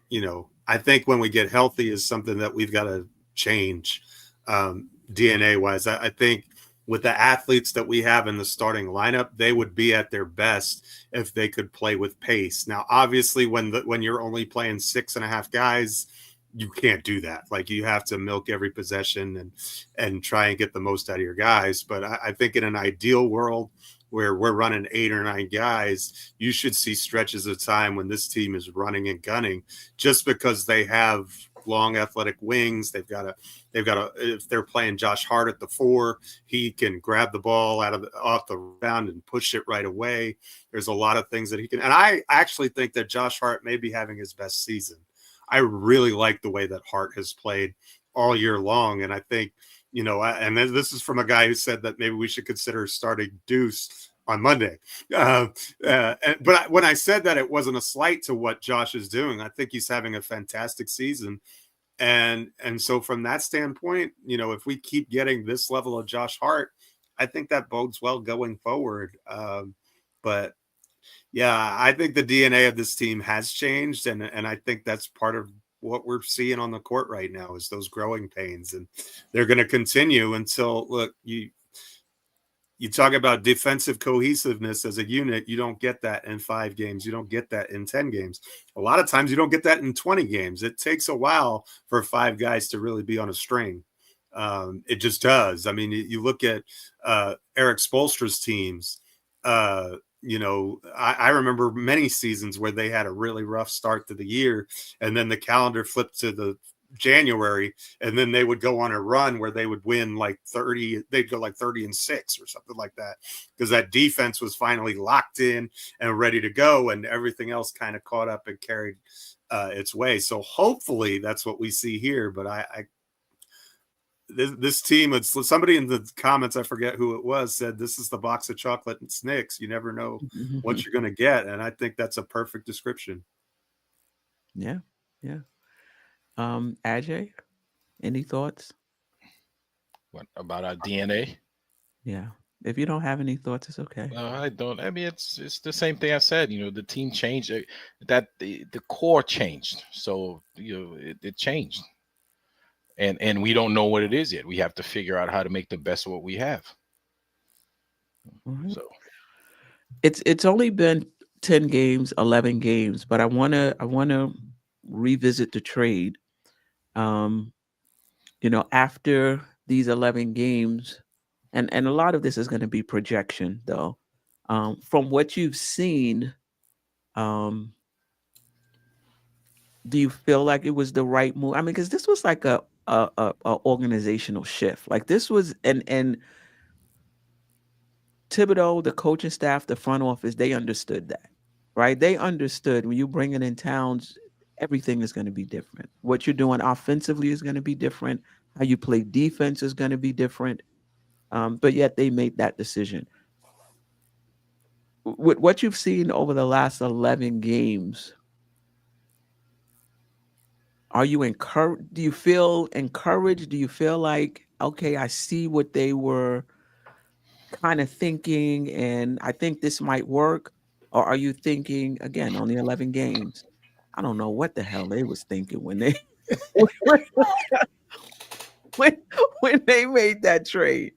you know, I think when we get healthy is something that we've got to change DNA wise. I think with the athletes that we have in the starting lineup, they would be at their best if they could play with pace. Now, obviously, when you're only playing 6.5 guys, you can't do that. Like, you have to milk every possession and try and get the most out of your guys. But I think in an ideal world where we're running 8 or 9 guys, you should see stretches of time when this team is running and gunning, just because they have long athletic wings. They've got if they're playing Josh Hart at the 4, he can grab the ball off the rebound and push it right away. There's a lot of things that he can. And I actually think that Josh Hart may be having his best season. I really like the way that Hart has played all year long. And I think, you know, and this is from a guy who said that maybe we should consider starting Deuce on Monday. But when I said that, it wasn't a slight to what Josh is doing. I think he's having a fantastic season. And so from that standpoint, you know, if we keep getting this level of Josh Hart, I think that bodes well going forward. But yeah, I think the DNA of this team has changed, and I think that's part of what we're seeing on the court right now is those growing pains, and they're going to continue until, look, you talk about defensive cohesiveness as a unit. You don't get that in 5 games. You don't get that in 10 games. A lot of times you don't get that in 20 games. It takes a while for 5 guys to really be on a string. It just does. I mean, you look at Eric Spoelstra's teams. You know, I remember many seasons where they had a really rough start to the year, and then the calendar flipped to the January, and then they would go on a run where they would win like 30. They'd go like 30-6 or something like that, because that defense was finally locked in and ready to go, and everything else kind of caught up and carried its way. So hopefully that's what we see here. But this team, it's somebody in the comments, I forget who it was, said this is the box of chocolate and Snicks. You never know what you're going to get. And I think that's a perfect description. Yeah. Yeah. Ajay, any thoughts? What about our DNA? Yeah. If you don't have any thoughts, it's okay. I don't. I mean, it's the same thing I said. You know, the team changed. That the core changed. So, you know, it changed. And we don't know what it is yet. We have to figure out how to make the best of what we have. Mhm. So It's only been 10 games, 11 games, but I wanna revisit the trade. You know, after these 11 games, and a lot of this is going to be projection, though. From what you've seen, do you feel like it was the right move? I mean, because this was like a organizational shift. Like, this was, and Thibodeau, the coaching staff, the front office, they understood that, right? They understood when you bring it in Towns, everything is going to be different. What you're doing offensively is going to be different. How you play defense is going to be different. But yet they made that decision. With what you've seen over the last 11 games, are you encouraged? Do you feel encouraged? Do you feel like, okay, I see what they were kind of thinking, and I think this might work? Or are you thinking, again, only 11 games, I don't know what the hell they was thinking when they when they made that trade?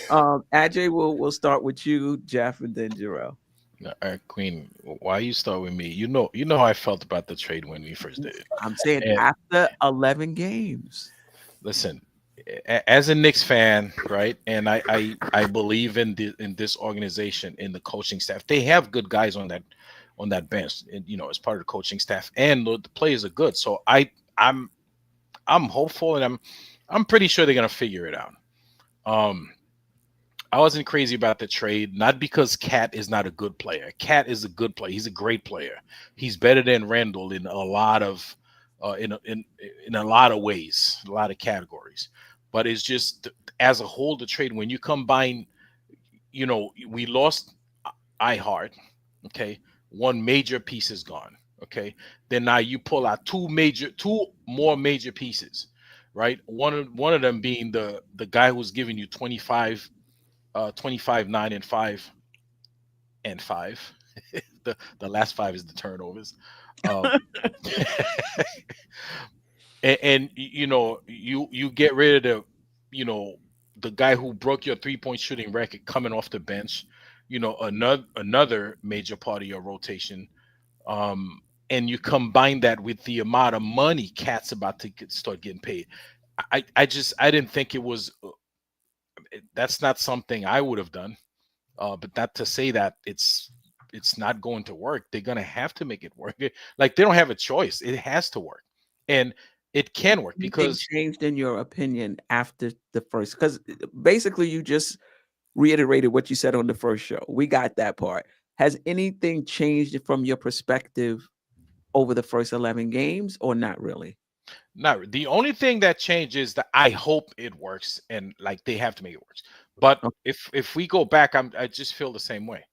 Ajay, we'll start with you, Geoff, and then Jerrell. Queen, why you start with me? You know how I felt about the trade when we first did it. I'm saying And after 11 games. listen, as a Knicks fan, right? And I believe in this organization, in the coaching staff. They have good guys on that bench, and you know, as part of the coaching staff, and the players are good. So I'm hopeful, and I'm pretty sure they're gonna figure it out. I wasn't crazy about the trade, not because Cat is not a good player. Cat is a good player. He's a great player. He's better than Randall in a lot of in a lot of ways, a lot of categories. But it's just as a whole, the trade, when you combine, you know, we lost iHeart, okay, one major piece is gone, okay. Then now you pull out two more major pieces. right? One of them being the guy who's giving you 25, 25, 9 and 5 and 5. The last 5 is the turnovers. Um, and you know, you get rid of the guy who broke your 3-point shooting record coming off the bench, another major part of your rotation. And you combine that with the amount of money Cat's about to start getting paid. I didn't think it was that's not something I would have done. But not to say that it's not going to work. They're gonna have to make it work. Like, they don't have a choice. It has to work. And it can work Anything because changed in your opinion after the first? Because basically you just reiterated what you said on the first show. We got that part. Has anything changed from your perspective over the first 11 games, or not really? not the only thing that changes that I hope it works, and like they have to make it work. But Okay. if we go back, I just feel the same way.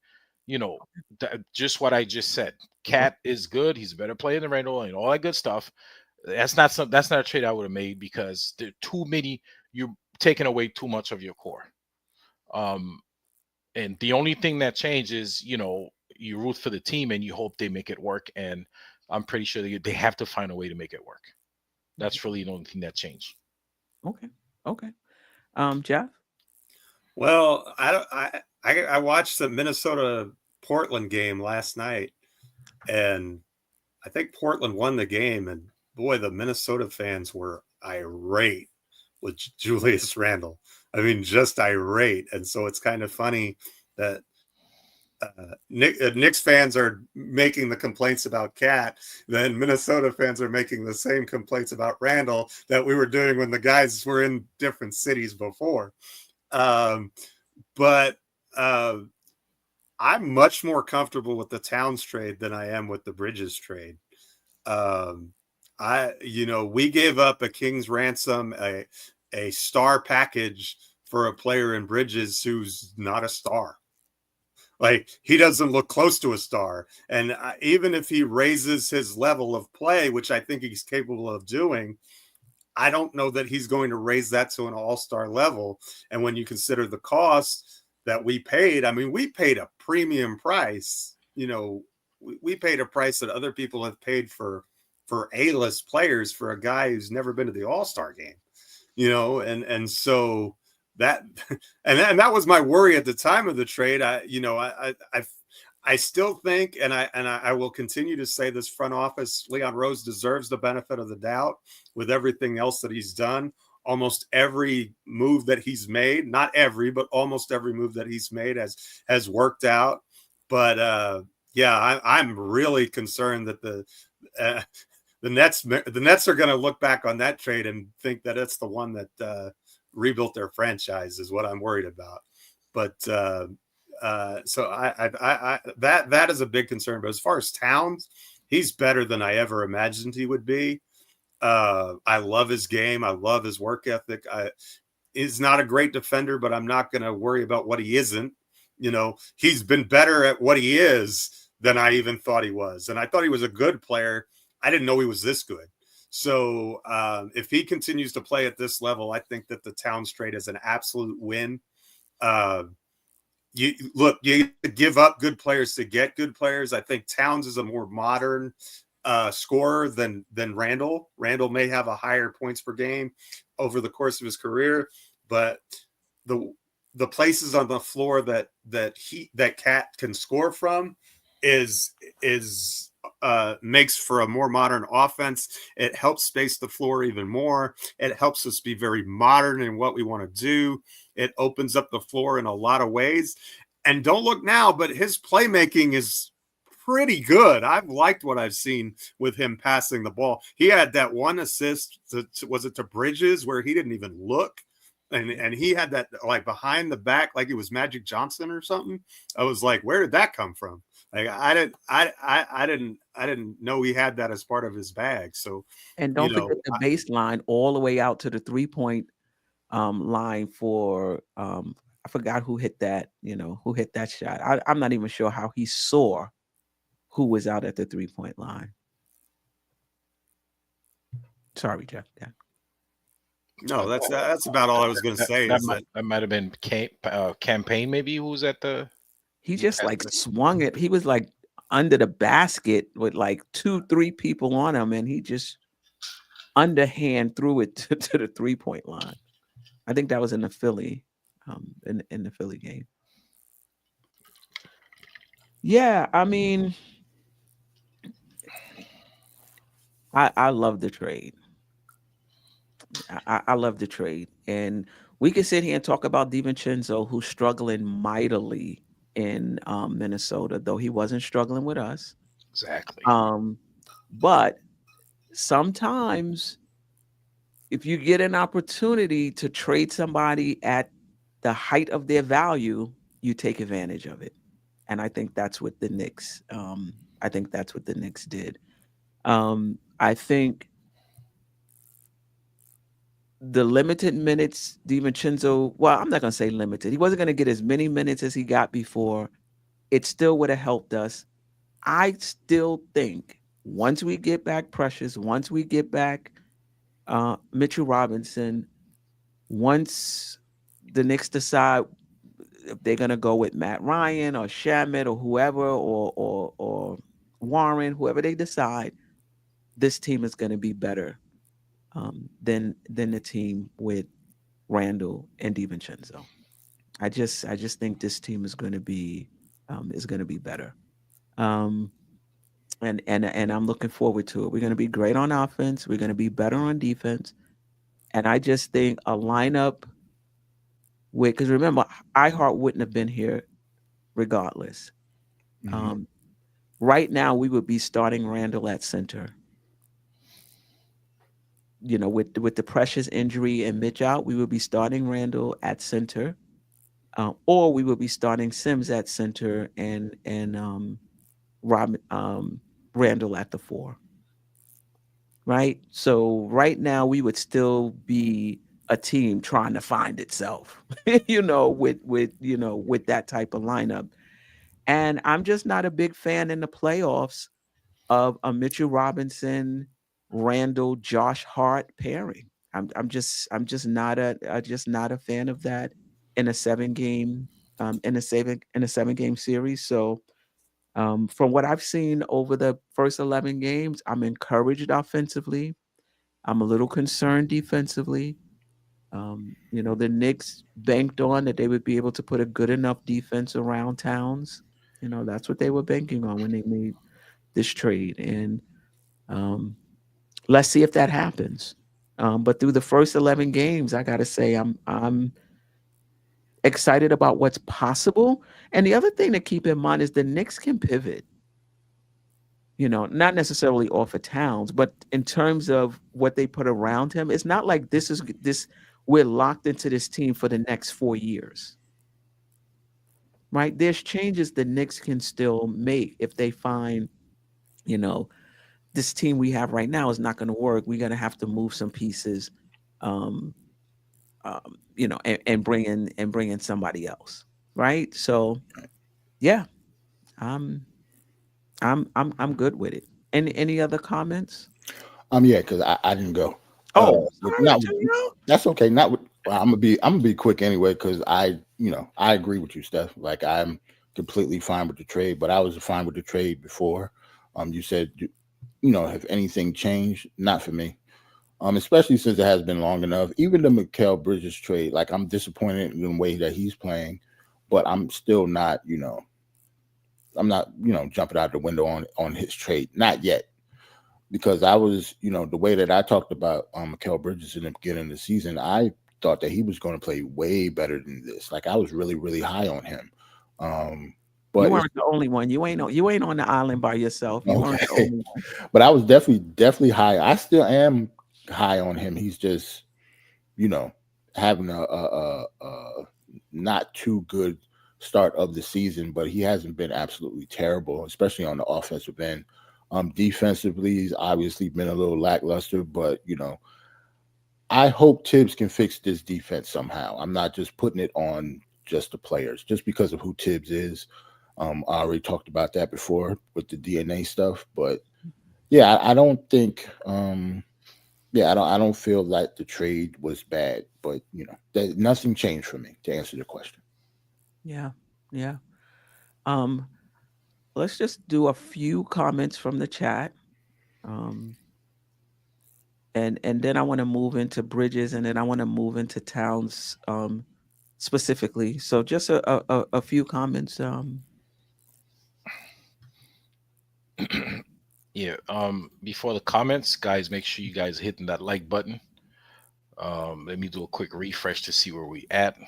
Just what I just said. Cat is good. He's a better player than Randall and all that good stuff. That's not a trade I would have made because there are too many. You're taking away too much of your core. And the only thing that changes, you root for the team and you hope they make it work. And I'm pretty sure they have to find a way to make it work. That's really the only thing that changed. Okay. Jeff? Well, I watched the Minnesota Portland game last night, and I think Portland won the game. And boy, the Minnesota fans were irate with Julius Randle. I mean, just irate. And so it's kind of funny that Knicks fans are making the complaints about Cat, then Minnesota fans are making the same complaints about Randall that we were doing when the guys were in different cities before. But I'm much more comfortable with the Towns trade than I am with the Bridges trade. We gave up a king's ransom, a star package for a player in Bridges who's not a star. Like, he doesn't look close to a star. And even if he raises his level of play, which I think he's capable of doing, I don't know that he's going to raise that to an all-star level. And when you consider the cost that we paid, I mean, we paid a premium price. We paid a price that other people have paid for A-list players for a guy who's never been to the all-star game, and so that that was my worry at the time of the trade. I still think, and I will continue to say, this front office, Leon Rose deserves the benefit of the doubt with everything else that he's done. Almost every move that he's made, not every, but almost every move that he's made has worked out. But I'm really concerned that the Nets are going to look back on that trade and think that it's the one that rebuilt their franchise, is what I'm worried about. But so that is a big concern. But as far as Towns, he's better than I ever imagined he would be. I love his game. I love his work ethic. He's not a great defender, but I'm not going to worry about what he isn't. He's been better at what he is than I even thought he was. And I thought he was a good player. I didn't know he was this good. So if he continues to play at this level, I think that the Towns trade is an absolute win. You give up good players to get good players. I think Towns is a more modern scorer than Randall. Randall may have a higher points per game over the course of his career, but the places on the floor that Cat can score from is makes for a more modern offense. It helps space the floor even more. It helps us be very modern in what we want to do. It opens up the floor in a lot of ways. And don't look now, but his playmaking is pretty good. I've liked what I've seen with him passing the ball. He had that one assist, was it to Bridges, where he didn't even look? And he had that like behind the back, like it was Magic Johnson or something. I was like, where did that come from? Like, I didn't know he had that as part of his bag. So, And don't forget the baseline all the way out to the 3-point line for I forgot who hit that, who hit that shot. I'm not even sure how he saw who was out at the 3-point line. Sorry, Jeff. Yeah. No, that's about all I was going to say. That might have been campaign. Maybe who was at the. He just like swung it. He was like under the basket with like 2-3 people on him, and he just underhand threw it to the 3-point line. I think that was in the Philly, in the Philly game. Yeah, I mean, I love the trade. I love the trade, and we can sit here and talk about DiVincenzo, who's struggling mightily in Minnesota, though he wasn't struggling with us. Exactly. But sometimes, if you get an opportunity to trade somebody at the height of their value, you take advantage of it, and I think that's what the Knicks. I think that's what the Knicks did. I think the limited minutes DiVincenzo, well, I'm not going to say limited. He wasn't going to get as many minutes as he got before. It still would have helped us. I still think once we get back Precious, once we get back Mitchell Robinson, once the Knicks decide if they're going to go with Matt Ryan or Shamet or whoever or Warren, whoever they decide, this team is going to be better than the team with Randall and DiVincenzo. I just think this team is going to be better. And I'm looking forward to it. We're going to be great on offense. We're going to be better on defense. And I just think a lineup because remember, iHeart wouldn't have been here regardless. Mm-hmm. Right now, we would be starting Randall at center. You know, with the Precious injury and Mitch out, we would be starting Randall at center, or we would be starting Sims at center and Randall at the 4. Right. So right now we would still be a team trying to find itself, with that type of lineup. And I'm just not a big fan in the playoffs of a Mitchell Robinson, Randall, Josh Hart pairing. I'm just not a fan of that in a 7-game in a 7-game series. So from what I've seen over the first 11 games, I'm encouraged offensively. I'm a little concerned defensively. The Knicks banked on that they would be able to put a good enough defense around Towns. That's what they were banking on when they made this trade. And let's see if that happens. But through the first 11 games, I got to say I'm excited about what's possible. And the other thing to keep in mind is the Knicks can pivot. Not necessarily off of Towns, but in terms of what they put around him, it's not like we're locked into this team for the next 4 years. Right? There's changes the Knicks can still make if they find, this team we have right now is not going to work. We're going to have to move some pieces, and bring in somebody else. Right? So, yeah, I'm good with it. Any other comments? Yeah, because I didn't go. That's okay. I'm gonna be quick anyway, because I agree with you, Steph. Like, I'm completely fine with the trade, but I was fine with the trade before. You said, have anything changed? Not for me. Especially since it has been long enough. Even the Mikal Bridges trade, like, I'm disappointed in the way that he's playing, but I'm still not, I'm not, jumping out the window on his trade. Not yet. Because I was, the way that I talked about Mikal Bridges in the beginning of the season, I thought that he was going to play way better than this. Like, I was really, really high on him. But you weren't the only one. You ain't on the island by yourself. You weren't the only one. But I was definitely high. I still am high on him. He's just, having a not too good start of the season, but he hasn't been absolutely terrible, especially on the offensive end. Defensively, he's obviously been a little lackluster, but I hope Tibbs can fix this defense somehow. I'm not just putting it on just the players, just because of who Tibbs is. I already talked about that before with the DNA stuff, but yeah, I don't think yeah, I don't feel like the trade was bad, but nothing changed for me to answer the question. Yeah. Yeah. Um, let's just do a few comments from the chat. Um, and then I want to move into Bridges, and then I want to move into Towns specifically. So just a few comments. Yeah. Before the comments, guys, make sure you guys hitting that like button. Let me do a quick refresh to see where we at.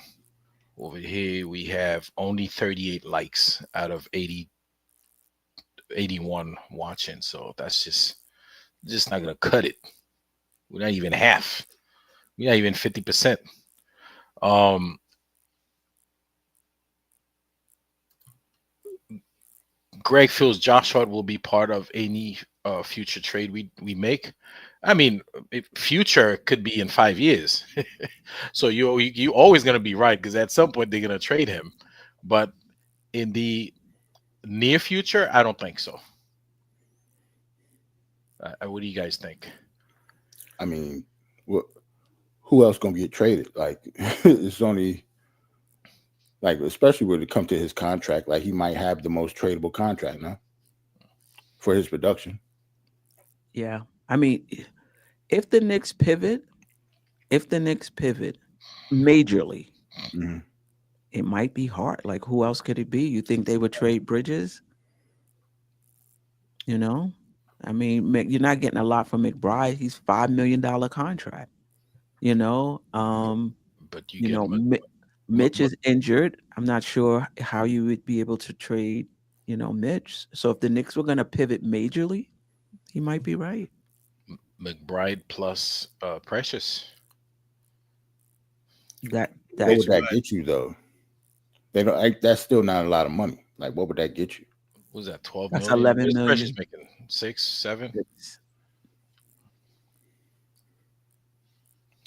Over here, we have only 38 likes out of 81 watching. So that's just not gonna cut it. We're not even half. We're not even 50%. Um, Greg feels Josh Hart will be part of any future trade we make. I mean, future could be in 5 years. So you always gonna be right because at some point they're gonna trade him. But in the near future, I don't think so. What do you guys think? I mean, who else gonna get traded? Like, it's only like, especially when it comes to his contract, like he might have the most tradable contract now for his production. Yeah. I mean, if the Knicks pivot majorly, Mhm. it might be hard. Like, who else could it be? You think they would trade Bridges? You know, I mean, you're not getting a lot from McBride. He's $5 million contract. You know, But you you get know, Mitch is injured. I'm not sure how you would be able to trade, Mitch. So if the Knicks were going to pivot majorly, he might be right. McBride plus Precious. That What that's would that get you though? They don't. That's still not a lot of money. Like, what would that get you? What was that 12 that's million? 11 What's Precious million. making? 6, 7?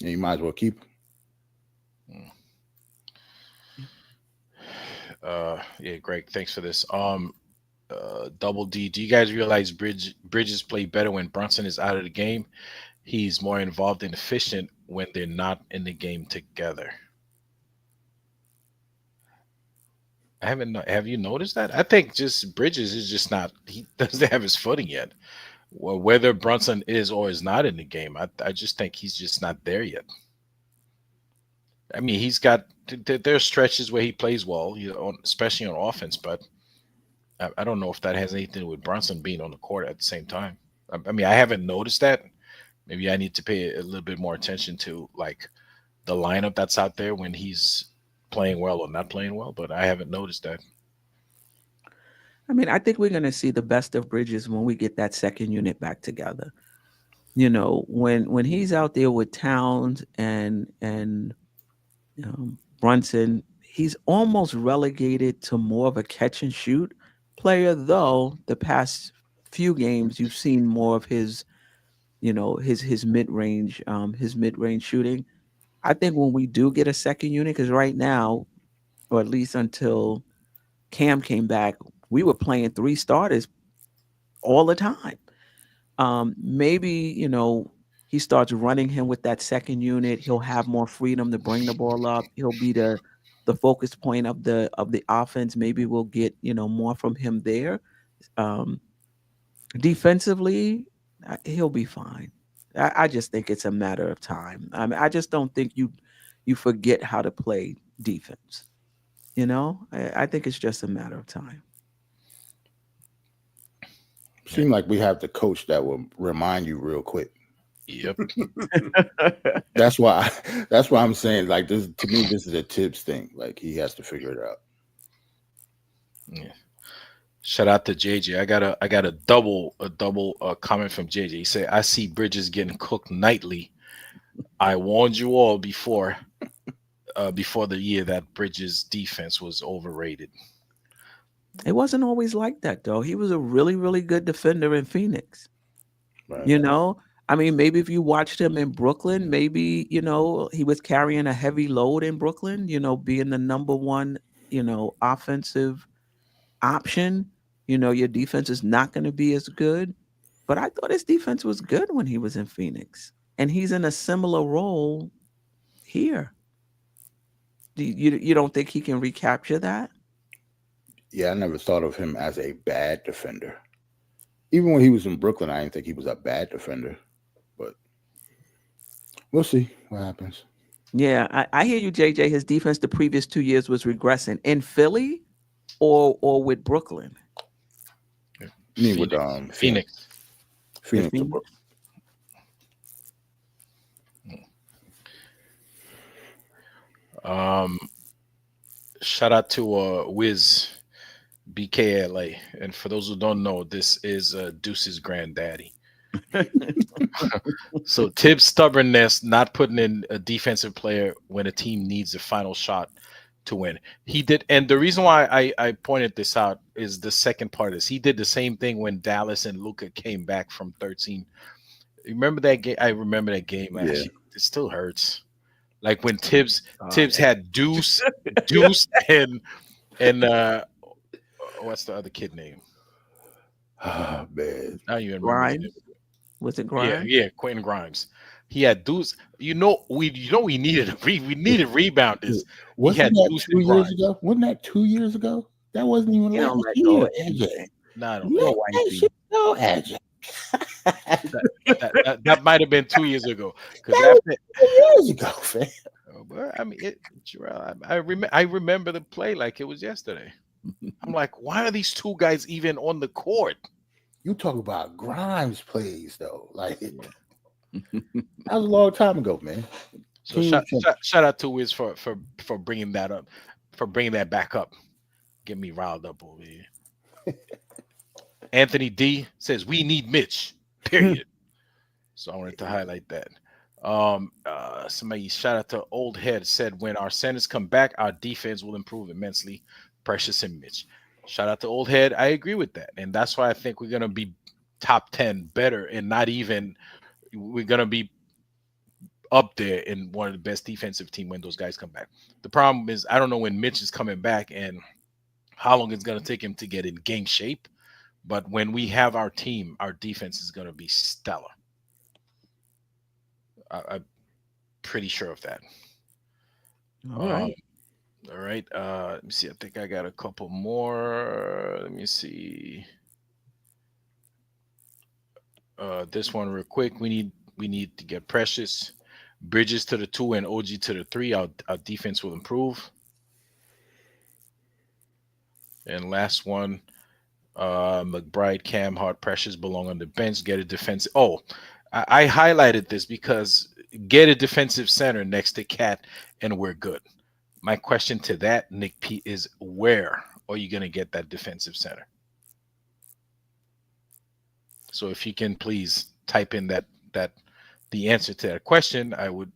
And you might as well keep him. Yeah, Greg, thanks for this. Double D, do you guys realize Bridges play better when Brunson is out of the game? He's more involved and efficient when they're not in the game together. Have you noticed that? I think just Bridges is just not, he doesn't have his footing yet. Well, whether Brunson is or is not in the game, I just think he's just not there yet. I mean, he's got there's stretches where he plays well, especially on offense, but I don't know if that has anything to do with Brunson being on the court at the same time. I mean, I haven't noticed that. Maybe I need to pay a little bit more attention to like the lineup that's out there when he's playing well or not playing well, but I haven't noticed that. I mean, I think we're going to see the best of Bridges when we get that second unit back together. When he's out there with Towns and Brunson, he's almost relegated to more of a catch and shoot player. Though the past few games, you've seen more of his, his mid range, shooting. I think when we do get a second unit, because right now, or at least until Cam came back, we were playing three starters all the time. Maybe he starts running him with that second unit. He'll have more freedom to bring the ball up. He'll be the focus point of the offense. Maybe we'll get more from him there. Um, Defensively, he'll be fine. I just think it's a matter of time. I mean, I just don't think you forget how to play defense. I think it's just a matter of time. Seem like we have the coach that will remind you real quick. Yep. That's why I'm saying, like, this to me, this is a Tibbs thing. Like, he has to figure it out. Yeah. Shout out to JJ. I got a double comment from JJ. He said, "I see Bridges getting cooked nightly. I warned you all before the year that Bridges' defense was overrated." It wasn't always like that, though. He was a really, really good defender in Phoenix. Right. I mean, maybe if you watched him in Brooklyn, maybe, he was carrying a heavy load in Brooklyn, being the number one, offensive option. Your defense is not going to be as good. But I thought his defense was good when he was in Phoenix. and he's in a similar role here. You don't think he can recapture that? Yeah, I never thought of him as a bad defender. Even when he was in Brooklyn, I didn't think he was a bad defender. But we'll see what happens. Yeah, I hear you, JJ. His defense the previous 2 years was regressing in Philly or with Brooklyn. I mean, with Phoenix. Phoenix. Shout out to Wiz BKLA, and for those who don't know, this is Deuce's granddaddy. So Tibbs' stubbornness, not putting in a defensive player when a team needs a final shot to win. He did, and the reason why I pointed this out is the second part is he did the same thing when Dallas and Luka came back from 13. Remember that game? I remember that game. Yeah. Actually, it still hurts. Like when Tibbs had Deuce, and what's the other kid name? Oh man, I don't even remember. Grimes? Was it Grimes? Yeah, Quentin Grimes. He had Deuce. We needed rebounders. Wasn't that 2 years ago? Wasn't that 2 years ago? That wasn't even last year. AJ. No, I don't know. No, AJ. That might have been 2 years ago. That was 2 years ago, man. But I mean, Jerrell, I remember the play like it was yesterday. I'm like, why are these two guys even on the court? You talk about Grimes plays though, like that was a long time ago, man. So shout out to Wiz for bringing that up, for bringing that back up. Get me riled up over here. Anthony D says we need Mitch. Period. So I wanted to highlight that. Somebody shout out to Old Head said when our centers come back, our defense will improve immensely. Precious and Mitch. Shout out to Old Head. I agree with that, and that's why I think we're gonna be top 10 better, and not even we're gonna be up there in one of the best defensive team when those guys come back. The problem is I don't know when Mitch is coming back and how long it's gonna take him to get in game shape. But when we have our team, our defense is gonna be stellar. I'm pretty sure of that. All right. All right. Let me see. I think I got a couple more. Let me see. This one real quick. We need to get Precious, Bridges to the 2 and OG to the 3. Our defense will improve. And last one, McBride, Cam, Hart, Precious belong on the bench. Get a defensive. Oh, I highlighted this because get a defensive center next to Cat, and we're good. My question to that, Nick P, is where are you going to get that defensive center? So if you can please type in that the answer to that question, I would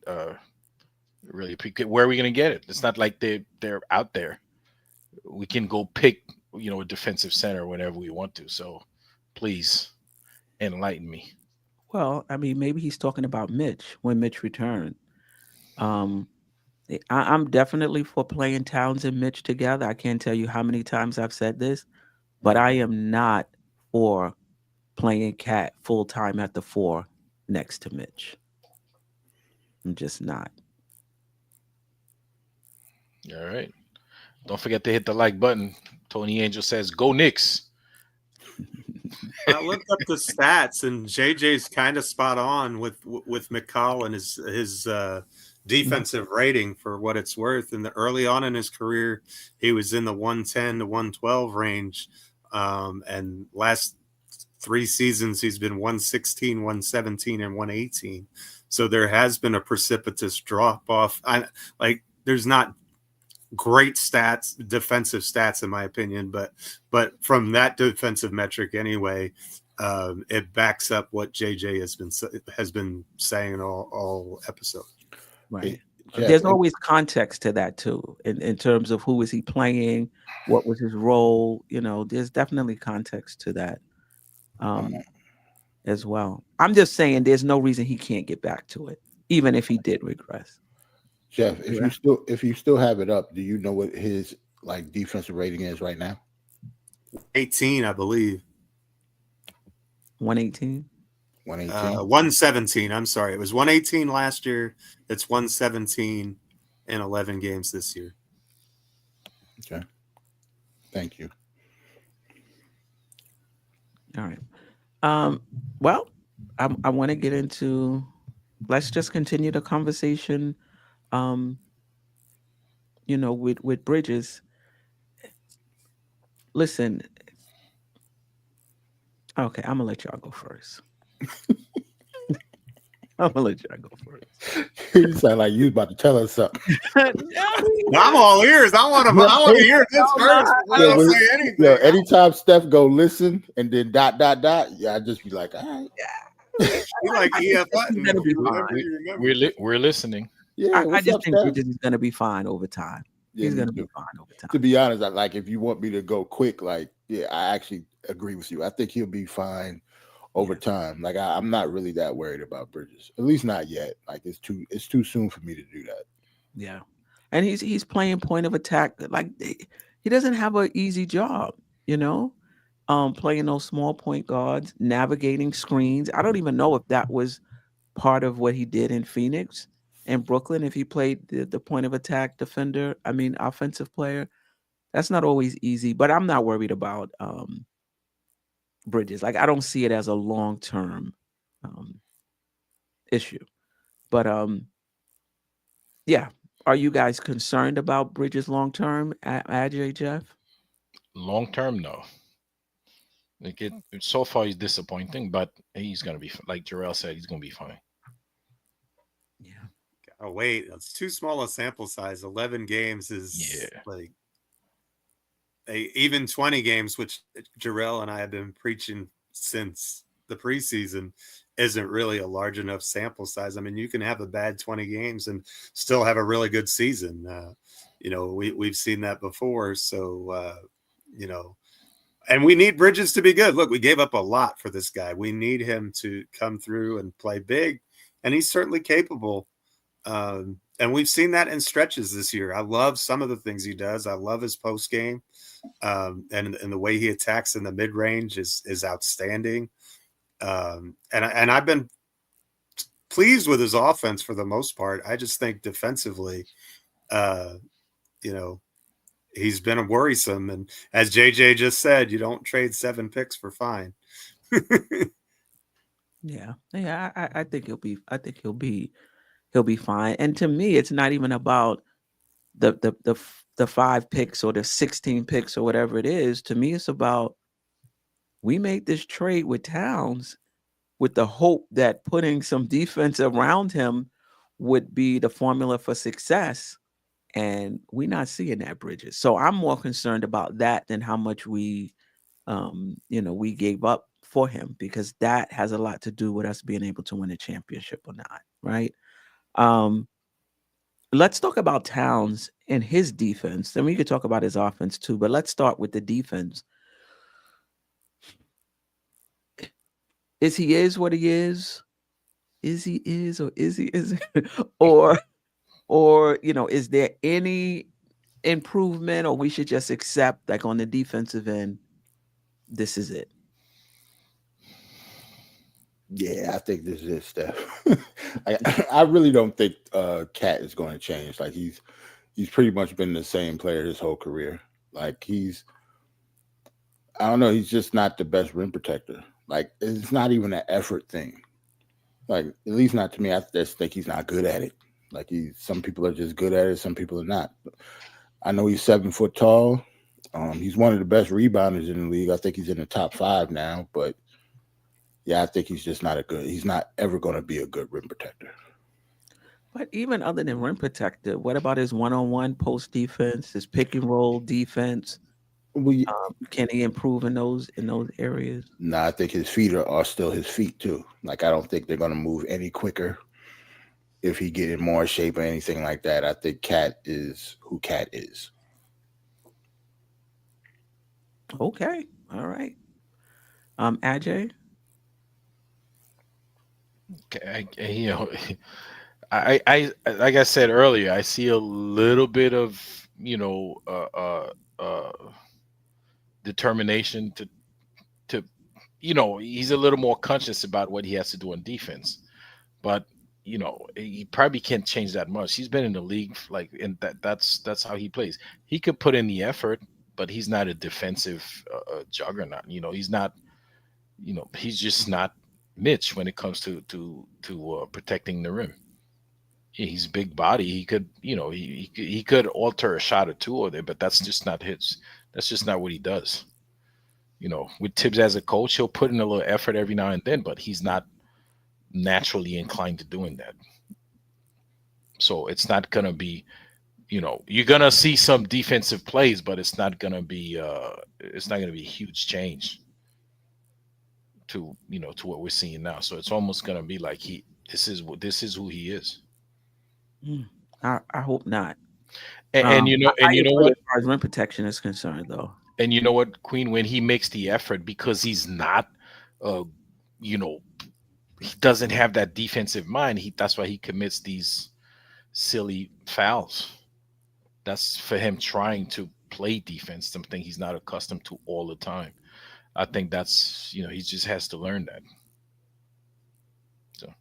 really appreciate. Where are we going to get it? It's not like they're out there. We can go pick, a defensive center whenever we want to. So please enlighten me. Well, I mean, maybe he's talking about Mitch when Mitch returned. I'm definitely for playing Towns and Mitch together. I can't tell you how many times I've said this, but I am not for playing Cat full time at the 4 next to Mitch. I'm just not. All right. Don't forget to hit the like button. Tony Angel says, "Go Knicks." I looked up the stats, and JJ's kind of spot on with McCall and his defensive rating for what it's worth. And early on in his career, he was in the 110 to 112 range. And last 3 seasons, he's been 116, 117, and 118. So there has been a precipitous drop off. There's not great stats, defensive stats, in my opinion, but from that defensive metric anyway, it backs up what JJ has been saying all episode. Right. There's always context to that too, in terms of who is he playing, what was his role. There's definitely context to that as well. I'm just saying there's no reason he can't get back to it, even if he did regress. Geoff, if you still have it up, do you know what his defensive rating is right now? 18, I believe. 118. 118. 117. I'm sorry. It was 118 last year. It's 117 in 11 games this year. Okay. Thank you. All right. Well, I want to get into. Let's just continue the conversation. With Bridges. Listen. Okay, I'm gonna let y'all go first. I'm gonna let y'all go first. You sound like you about to tell us something. I'm all ears. I want to hear this first. I Yeah, don't say anything. Yo, anytime Steph go listen and then ... yeah, I just be like, all right. You like EF Hutton. Gonna be We're listening. Yeah, I what's just up, think Steph? Bridges is gonna be fine over time. Yeah, He's me gonna too. be fine over time. To be honest, like if you want me to go quick, like yeah, I actually agree with you. I think he'll be fine over time. Like I'm not really that worried about Bridges, at least not yet. Like it's too soon for me to do that. Yeah, and he's playing point of attack. Like he doesn't have an easy job, playing those small point guards, navigating screens. I don't even know if that was part of what he did in Phoenix and Brooklyn. If he played the point of attack defender, offensive player, that's not always easy. But I'm not worried about Bridges. Like I don't see it as a long-term issue. But yeah. Are you guys concerned about Bridges long-term, Ajay, Jeff? Long-term, no. So far he's disappointing, but he's gonna be, like Jerrell said, he's gonna be fine. Yeah. Oh wait, it's too small a sample size. 11 games is like even 20 games, which Jerrell and I have been preaching since the preseason, isn't really a large enough sample size. I mean, you can have a bad 20 games and still have a really good season. We've seen that before. So, and we need Bridges to be good. Look, we gave up a lot for this guy. We need him to come through and play big, and he's certainly capable. And we've seen that in stretches this year. I love some of the things he does. I love his post game, and the way he attacks in the mid range is outstanding. And I've been pleased with his offense for the most part. I just think defensively, he's been worrisome. And as JJ just said, you don't trade 7 picks for fine. Yeah. I think he'll be fine. And to me, it's not even about the 5 picks or the 16 picks or whatever it is. To me, it's about we made this trade with Towns with the hope that putting some defense around him would be the formula for success. And we're not seeing that, Bridges. So I'm more concerned about that than how much we gave up for him, because that has a lot to do with us being able to win a championship or not, right? Let's talk about Towns and his defense. And we could talk about his offense too, but let's start with the defense. Is he what he is? Is he or is he isn't? or is there any improvement, or we should just accept, like on the defensive end, this is it? Yeah, I think this is it, Steph. I really don't think Cat is going to change. Like he's pretty much been the same player his whole career. Like I don't know, he's just not the best rim protector. Like it's not even an effort thing. Like at least not to me. I just think he's not good at it. Like some people are just good at it, some people are not. I know he's 7 foot tall. He's one of the best rebounders in the league. I think he's in the top 5 now, but yeah, I think he's just he's not ever going to be a good rim protector. But even other than rim protector, what about his one-on-one post defense, his pick and roll defense? Can he improve in those areas? No, I think his feet are still his feet too. Like I don't think they're going to move any quicker if he get in more shape or anything like that. I think Cat is who Cat is. Okay, all right. Ajay. Okay, I like I said earlier, I see a little bit of determination to he's a little more conscious about what he has to do on defense. But he probably can't change that much. He's been in the league and that's how he plays. He could put in the effort, but he's not a defensive juggernaut. He's not. He's just not Mitch when it comes to protecting the rim. He's big body. He could, he could alter a shot or two or there, but that's just not his. That's just not what he does. With Tibbs as a coach, he'll put in a little effort every now and then, but he's not naturally inclined to doing that. So it's not gonna be, you're gonna see some defensive plays, but it's not gonna be a huge change to to what we're seeing now. So it's almost gonna be like this is who he is. I hope not. And you know what, as far as rim protection is concerned, though. And you know what, Queen, when he makes the effort, because he's not, he doesn't have that defensive mind. That's why he commits these silly fouls. That's for him trying to play defense, something he's not accustomed to all the time. I think that's, he just has to learn that. So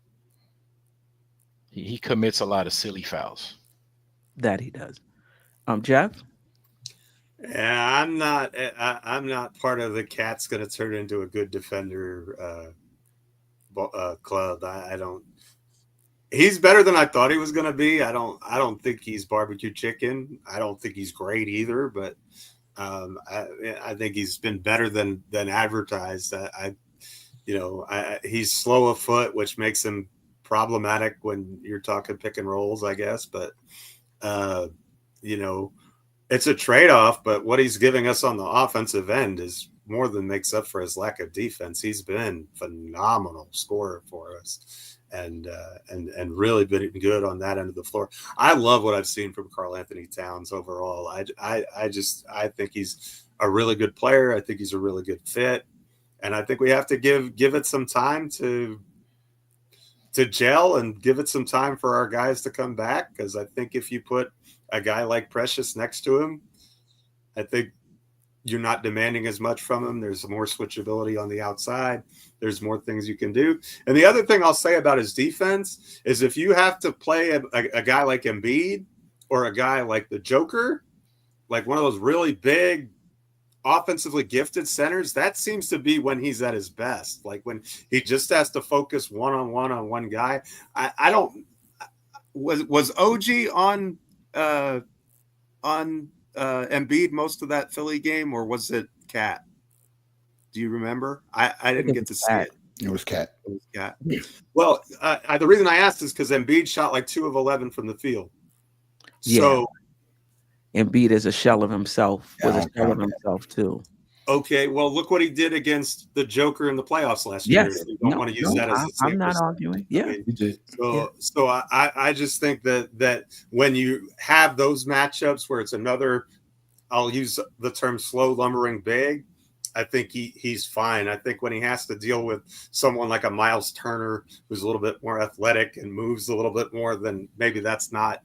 he commits a lot of silly fouls. That he does. Geoff? Yeah, I'm not part of the Cat's going to turn into a good defender club. I don't. He's better than I thought he was going to be. I don't think he's barbecue chicken. I don't think he's great either. But I think he's been better than advertised. He's slow of foot, which makes him problematic when you're talking pick and rolls, I guess. But it's a trade-off, but what he's giving us on the offensive end is more than makes up for his lack of defense. He's been phenomenal scorer for us and really been good on that end of the floor. I love what I've seen from Karl Anthony Towns overall. I think he's a really good player. I think he's a really good fit. And I think we have to give it some time to gel and give it some time for our guys to come back. Because I think if you put a guy like Precious next to him, I think you're not demanding as much from him. There's more switchability on the outside. There's more things you can do. And the other thing I'll say about his defense is if you have to play a guy like Embiid or a guy like the Joker, like one of those really big, offensively gifted centers, that seems to be when he's at his best. Like when he just has to focus one-on-one on one guy. I don't was OG on Embiid most of that Philly game, or was it Cat? Do you remember? I didn't get to see it. It was Cat. It was Cat. Well, the reason I asked is because Embiid shot like 2 of 11 from the field. So Embiid is a shell of himself. Was a shell of himself too. Okay, well, look what he did against the Joker in the playoffs last year. You don't want to use that as a sample. I'm not arguing. Yeah. So I just think that when you have those matchups where it's another, I'll use the term slow lumbering big, I think he's fine. I think when he has to deal with someone like a Miles Turner who's a little bit more athletic and moves a little bit more, then maybe that's not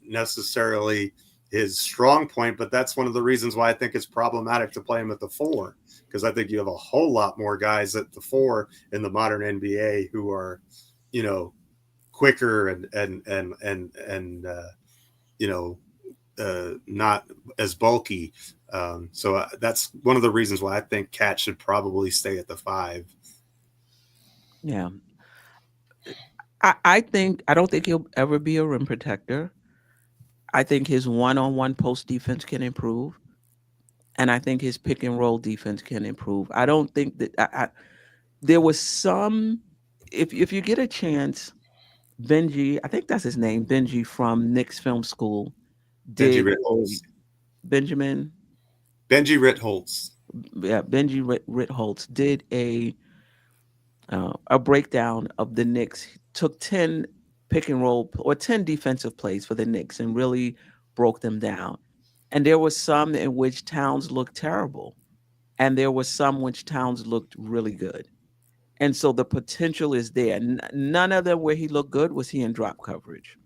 necessarily his strong point, but that's one of the reasons why I think it's problematic to play him at the 4, because I think you have a whole lot more guys at the 4 in the modern NBA who are, quicker and not as bulky. So that's one of the reasons why I think Cat should probably stay at the 5. Yeah. I don't think he'll ever be a rim protector. I think his one-on-one post defense can improve, and I think his pick and roll defense can improve. I don't think that there was some. If you get a chance, Benji, I think that's his name, Benji from Knicks Film School, Benji Ritholtz. Benji Ritholtz. Yeah, Benji Ritholtz did a breakdown of the Knicks. Took 10 pick and roll or 10 defensive plays for the Knicks and really broke them down. And there was some in which Towns looked terrible. And there was some which Towns looked really good. And so the potential is there. None of them where he looked good was he in drop coverage.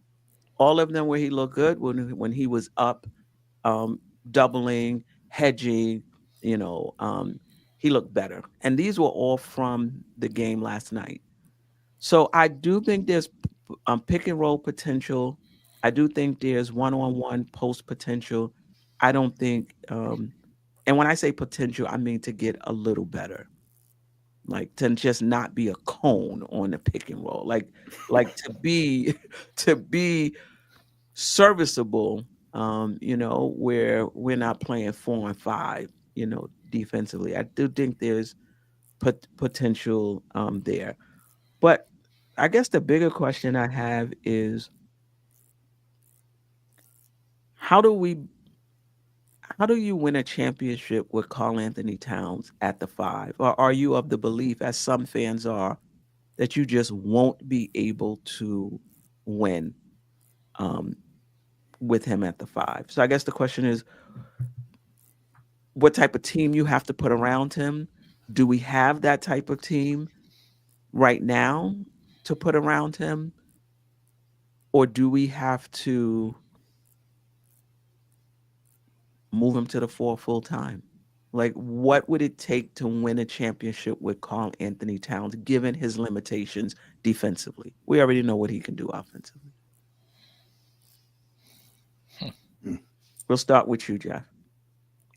All of them where he looked good when he was up, doubling, hedging, he he looked better. And these were all from the game last night. So I do think there's pick and roll potential. I do think there's one-on-one post potential. I don't think, and when I say potential, I mean to get a little better, like to just not be a cone on the pick and roll, like to be to be serviceable. Where we're not playing 4-on-5, defensively. I do think there's potential there. But I guess the bigger question I have is how do we how do you win a championship with Karl Anthony Towns at the 5? Or are you of the belief, as some fans are, that you just won't be able to win um, with him at the 5? So I guess the question is what type of team you have to put around him. Do we have that type of team right now to put around him? Or do we have to move him to the 4 full time? Like, what would it take to win a championship with Karl Anthony Towns, given his limitations defensively? We already know what he can do offensively. We'll start with you, Geoff,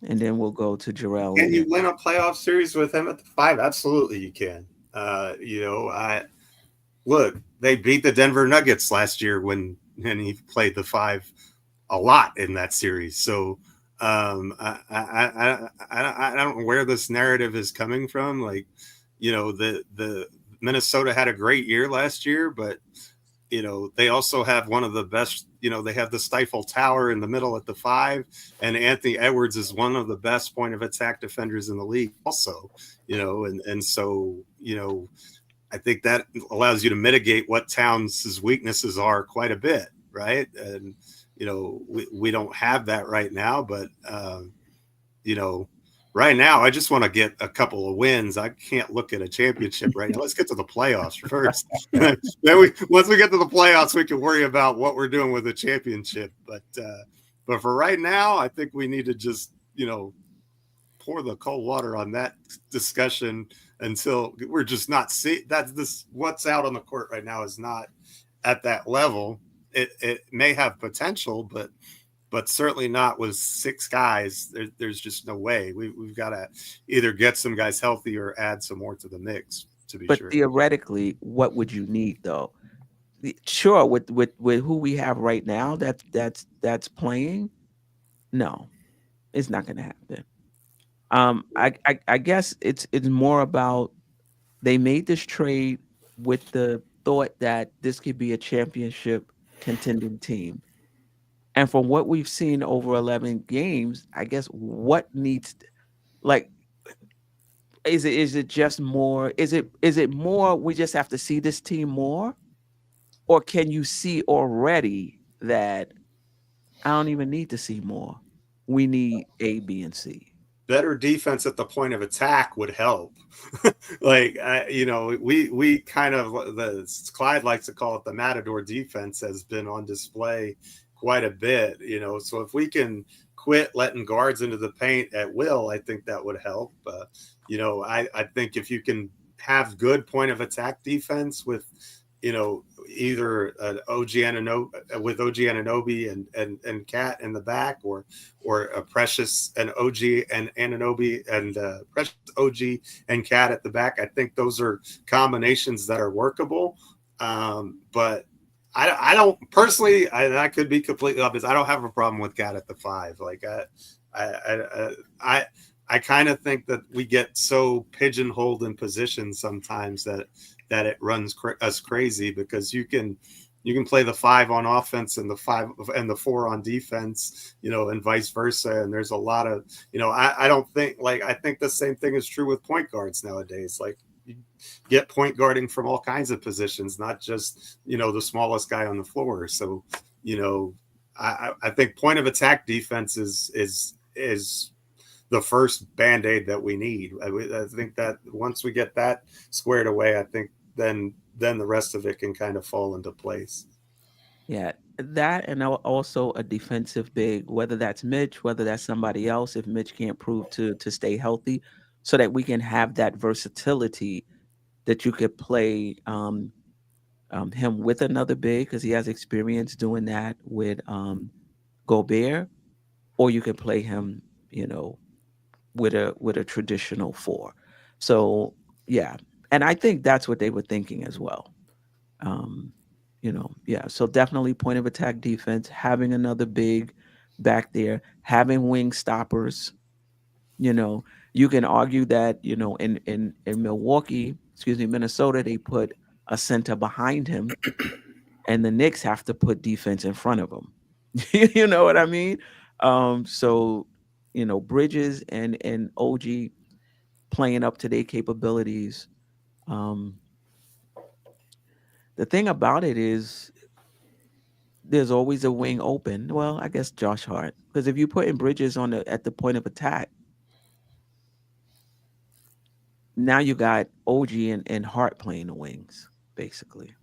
and then we'll go to Jerrell. Can you win a playoff series with him at the 5? Absolutely, you can. Look, they beat the Denver Nuggets last year when he played the 5 a lot in that series. So I don't know where this narrative is coming from. Like, the Minnesota had a great year last year, but they also have one of the best. They have the Stifle Tower in the middle at the 5, and Anthony Edwards is one of the best point of attack defenders in the league. Also, and so I think that allows you to mitigate what Towns' weaknesses are quite a bit, right? And we don't have that right now, but right now I just want to get a couple of wins. I can't look at a championship right now. Let's get to the playoffs first. Then once we get to the playoffs, we can worry about what we're doing with the championship. But for right now, I think we need to just pour the cold water on that discussion until we're just not see that what's out on the court right now is not at that level. It may have potential, but certainly not with 6 guys. There's just no way. We've got to either get some guys healthy or add some more to the mix. To be but sure. Theoretically, what would you need though? Sure, with who we have right now, that's playing. No, it's not going to happen. I guess it's more about they made this trade with the thought that this could be a championship contending team. And from what we've seen over 11 games, I guess what needs, like, is it just more? Is it more? We just have to see this team more, or can you see already that I don't even need to see more? We need A, B, and C. Better defense at the point of attack would help. We kind of, Clyde likes to call it the Matador defense, has been on display quite a bit, so if we can quit letting guards into the paint at will, I think that would help. I think if you can have good point of attack defense with either OG Anunoby and Cat in the back, or a Precious and OG and Anunoby and Precious OG and Cat at the back, I think those are combinations that are workable. But I don't personally. I could be completely obvious. I don't have a problem with Cat at the 5. Like I kind of think that we get so pigeonholed in positions sometimes that it runs us crazy, because you can play the 5 on offense and the 5 and the 4 on defense, and vice versa. And there's a lot of, I don't think, like, I think the same thing is true with point guards nowadays. Like, you get point guarding from all kinds of positions, not just, the smallest guy on the floor. So, I think point of attack defense is the first Band-Aid that we need. I think that once we get that squared away, I think then the rest of it can kind of fall into place. Yeah, that, and also a defensive big, whether that's Mitch, whether that's somebody else, if Mitch can't prove to stay healthy. so that we can have that versatility that you could play him with another big because he has experience doing that with Gobert, or you can play him, with a traditional four. So yeah, and I think that's what they were thinking as well. Yeah. So definitely point of attack defense, having another big back there, having wing stoppers. You can argue that in Milwaukee, excuse me, Minnesota, they put a center behind him, and the Knicks have to put defense in front of him. You know what I mean? So Bridges and OG playing up to their capabilities. Um, the thing about it is there's always a wing open. Well, I guess Josh Hart, because if you put in Bridges at the point of attack, now you got OG and Hart playing the wings, basically.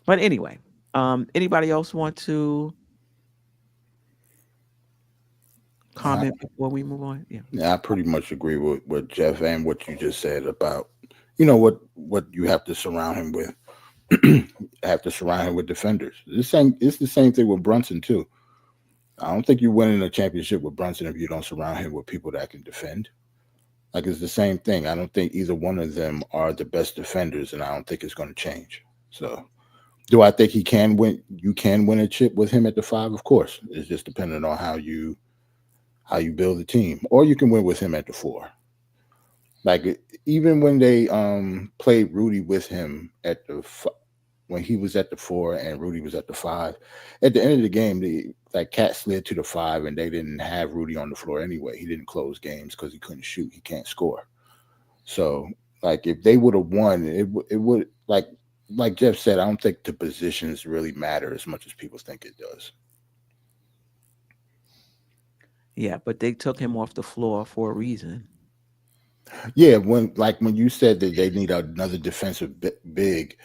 But anyway, anybody else want to comment before we move on? Yeah, I pretty much agree with Geoff and what you just said about what you have to surround him with. Have to surround him with defenders. It's the same thing with Brunson too. I don't think you're winning a championship with Brunson if you don't surround him with people that can defend. Like, it's the same thing. I don't think either one of them are the best defenders, and I don't think it's going to change. So, do I think he can win? You can win a chip with him at the 5, of course. It's just dependent on how you build the team, or you can win with him at the 4. Like, even when they played Rudy with him when he was at the 4 and Rudy was at the 5, at the end of the game, Cat slid to the 5 and they didn't have Rudy on the floor anyway. He didn't close games because he couldn't shoot. He can't score. So, if they would have won, it would, like Geoff said, I don't think the positions really matter as much as people think it does. Yeah, but they took him off the floor for a reason. Yeah, when you said that they need another defensive big,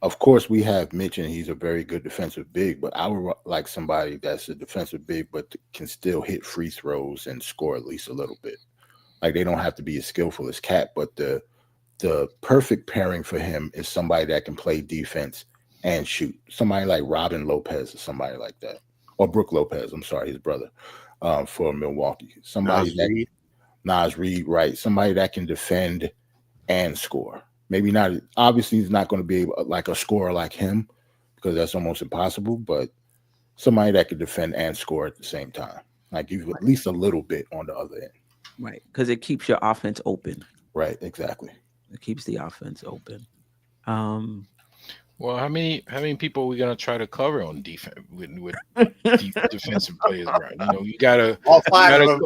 of course we have Mitch and he's a very good defensive big, but I would like somebody that's a defensive big but can still hit free throws and score at least a little bit. Like, they don't have to be as skillful as Cat, but the perfect pairing for him is somebody that can play defense and shoot. Somebody like Robin Lopez or somebody like that, or Brooke Lopez. I'm sorry, his brother, for Milwaukee. Somebody Nas Reed, right? Somebody that can defend and score. Maybe not. Obviously, he's not going to be like a scorer like him because that's almost impossible. But somebody that can defend and score at the same time, like give you at least a little bit on the other end. Right, because it keeps your offense open. Right, exactly. It keeps the offense open. Well, how many people are we gonna try to cover on defense with defensive players, right? You gotta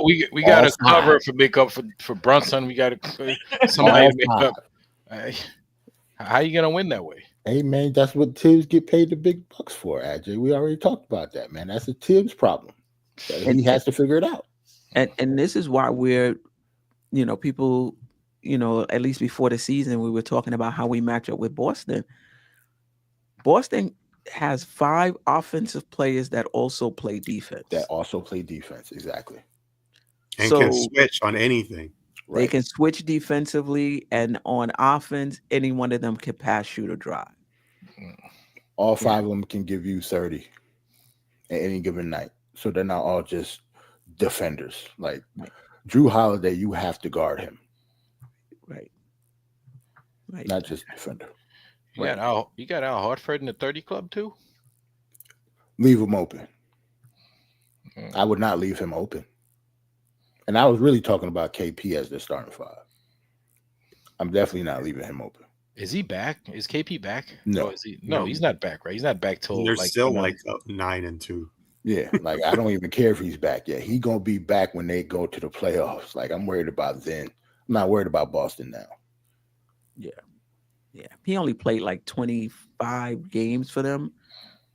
we gotta cover for make up for Brunson. We gotta somebody to make up. How you gonna win that way? Hey man, that's what Tibbs get paid the big bucks for, AJ. We already talked about that, man. That's a Tibbs problem. And he has to figure it out. And this is why we're, people, at least before the season, we were talking about how we match up with Boston. Boston has 5 offensive players that also play defense. Exactly. And can switch on anything. Right. They can switch defensively, and on offense, any one of them can pass, shoot, or drive. All 5 of them can give you 30 at any given night. So they're not all just defenders. Like Drew Holiday, you have to guard him. Right. Not just defender. You got Al Horford in the 30 club too? Leave him open. I would not leave him open. And I was really talking about KP as their starting 5. I'm definitely not leaving him open. Is he back? Is KP back? No. No, he's not back, right? He's not back till they're still 9-2. Yeah, I don't even care if he's back yet. He's gonna be back when they go to the playoffs. I'm worried about then. I'm not worried about Boston now. Yeah. He only played 25 games for them,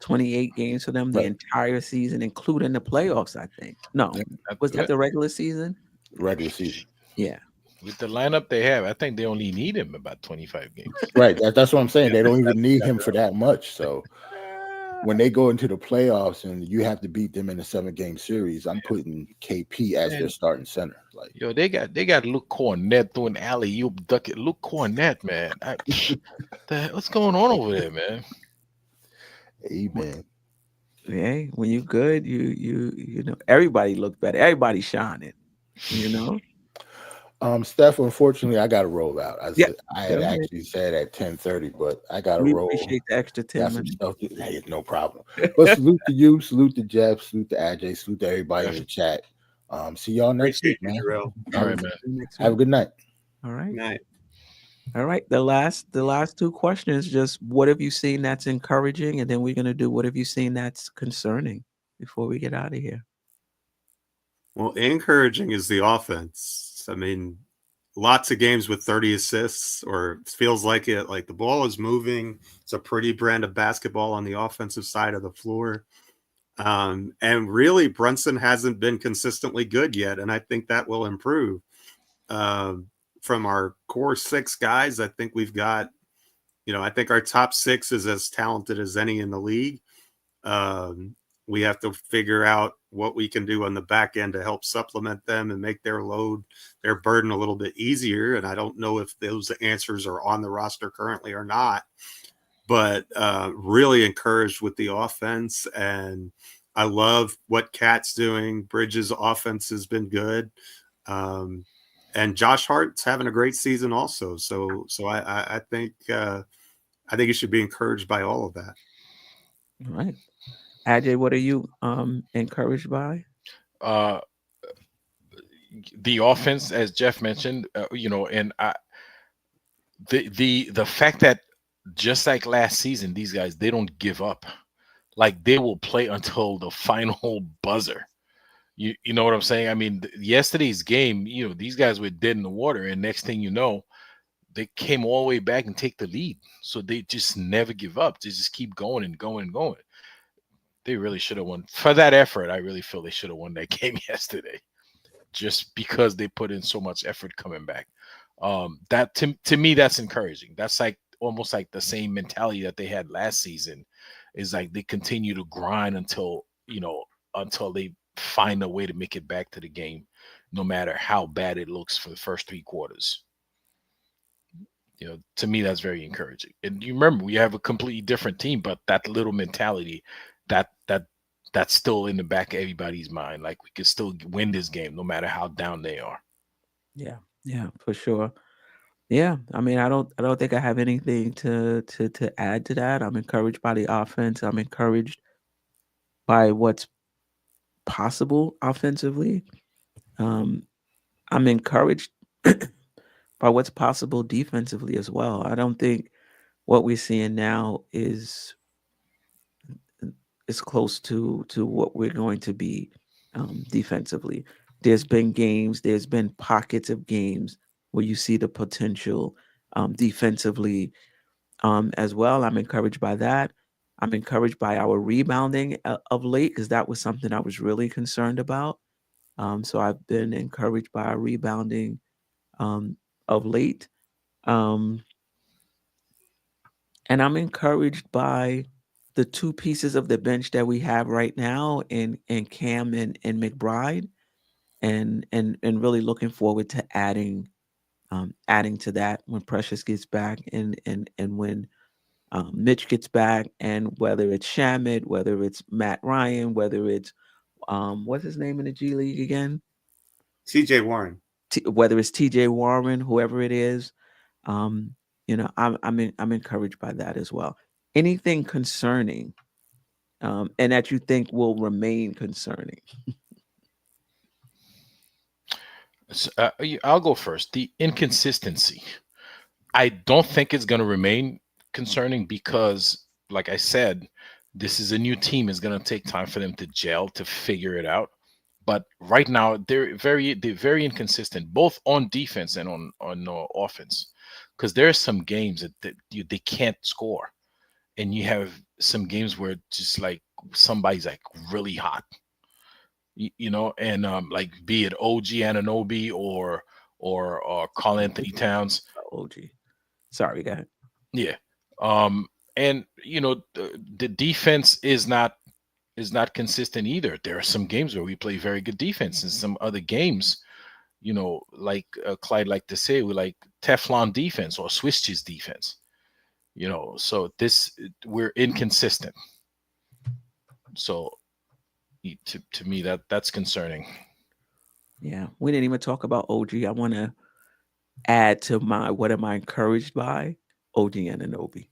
28 games for them the entire season, including the playoffs, I think. No, was that the regular season? Regular season. Yeah. With the lineup they have, I think they only need him about 25 games. Right. That's what I'm saying. They don't even need him for that much. So when they go into the playoffs and you have to beat them in a 7-game series, I'm putting KP as their starting center. Like, yo, they got Luke Cornett doing alley-oop duck it. Luke Cornett, man. What's going on over there, man? amen. Yeah, when you good, you know, everybody look better. Everybody shining. You know. Steph, unfortunately, I got to roll out. I had go ahead. actually said at 10:30, but I got to We roll. appreciate the extra 10 Got some minutes. stuff. Hey, no problem. But salute to you, salute to Geoff, salute to AJ, salute to everybody in the chat. See y'all next Appreciate week, you, man. Jerrell. All right, man. Next Have a week. good night. All right. Night. All right. The last 2 questions, just what have you seen that's encouraging? And then we're gonna do what have you seen that's concerning before we get out of here. Well, encouraging is the offense. I mean, lots of games with 30 assists, or it feels like it. Like the ball is moving. It's a pretty brand of basketball on the offensive side of the floor. And really, Brunson hasn't been consistently good yet, and I think that will improve. From our core 6 guys, I think we've got, I think our top 6 is as talented as any in the league. We have to figure out what we can do on the back end to help supplement them and make their burden a little bit easier. And I don't know if those answers are on the roster currently or not, but really encouraged with the offense. And I love what Cat's doing. Bridges' offense has been good. And Josh Hart's having a great season also. So I think you should be encouraged by all of that. All right. AJ, what are you encouraged by? The offense, as Geoff mentioned, and the fact that just like last season, these guys, they don't give up. Like they will play until the final buzzer. You know what I'm saying? I mean, yesterday's game, these guys were dead in the water, and next thing you know, they came all the way back and take the lead. So they just never give up. They just keep going and going and going. They really should have won. For that effort, I really feel they should have won that game yesterday, just because they put in so much effort coming back. That to me, that's encouraging. That's like almost like the same mentality that they had last season. Is like they continue to grind until they find a way to make it back to the game, no matter how bad it looks for the first 3 quarters. To me, that's very encouraging. And you remember, we have a completely different team, but that little mentality, that's still in the back of everybody's mind. Like we could still win this game, no matter how down they are. Yeah, for sure. Yeah, I mean, I don't think I have anything to add to that. I'm encouraged by the offense. I'm encouraged by what's possible offensively. I'm encouraged by what's possible defensively as well. I don't think what we're seeing now is close to what we're going to be defensively. There's been pockets of games where you see the potential defensively as well. I'm encouraged by that. I'm encouraged by our rebounding of late, because that was something I was really concerned about. So I've been encouraged by our rebounding of late. And I'm encouraged by the 2 pieces of the bench that we have right now in Cam and McBride, and really looking forward to adding to that when Precious gets back and when Mitch gets back, and whether it's Shamit, whether it's Matt Ryan, whether it's what's his name in the G League again? TJ Warren. Whether it's TJ Warren, whoever it is, I'm encouraged by that as well. Anything concerning, and that you think will remain concerning? I'll go first. The inconsistency. I don't think it's going to remain concerning because, like I said, this is a new team. It's going to take time for them to gel, to figure it out. But right now, they're very inconsistent, both on defense and on offense. Because there are some games that they can't score, and you have some games where just like somebody's like really hot, and like be it OG Anunoby or Karl Anthony Towns. OG. Sorry, go ahead. Yeah. And the defense is not consistent either. There are some games where we play very good defense, and some other games, like Clyde like to say, we like Teflon defense or Swiss cheese defense. So we're inconsistent. So to me, that's concerning. Yeah, we didn't even talk about OG. I want to add to what am I encouraged by? OG Anunoby.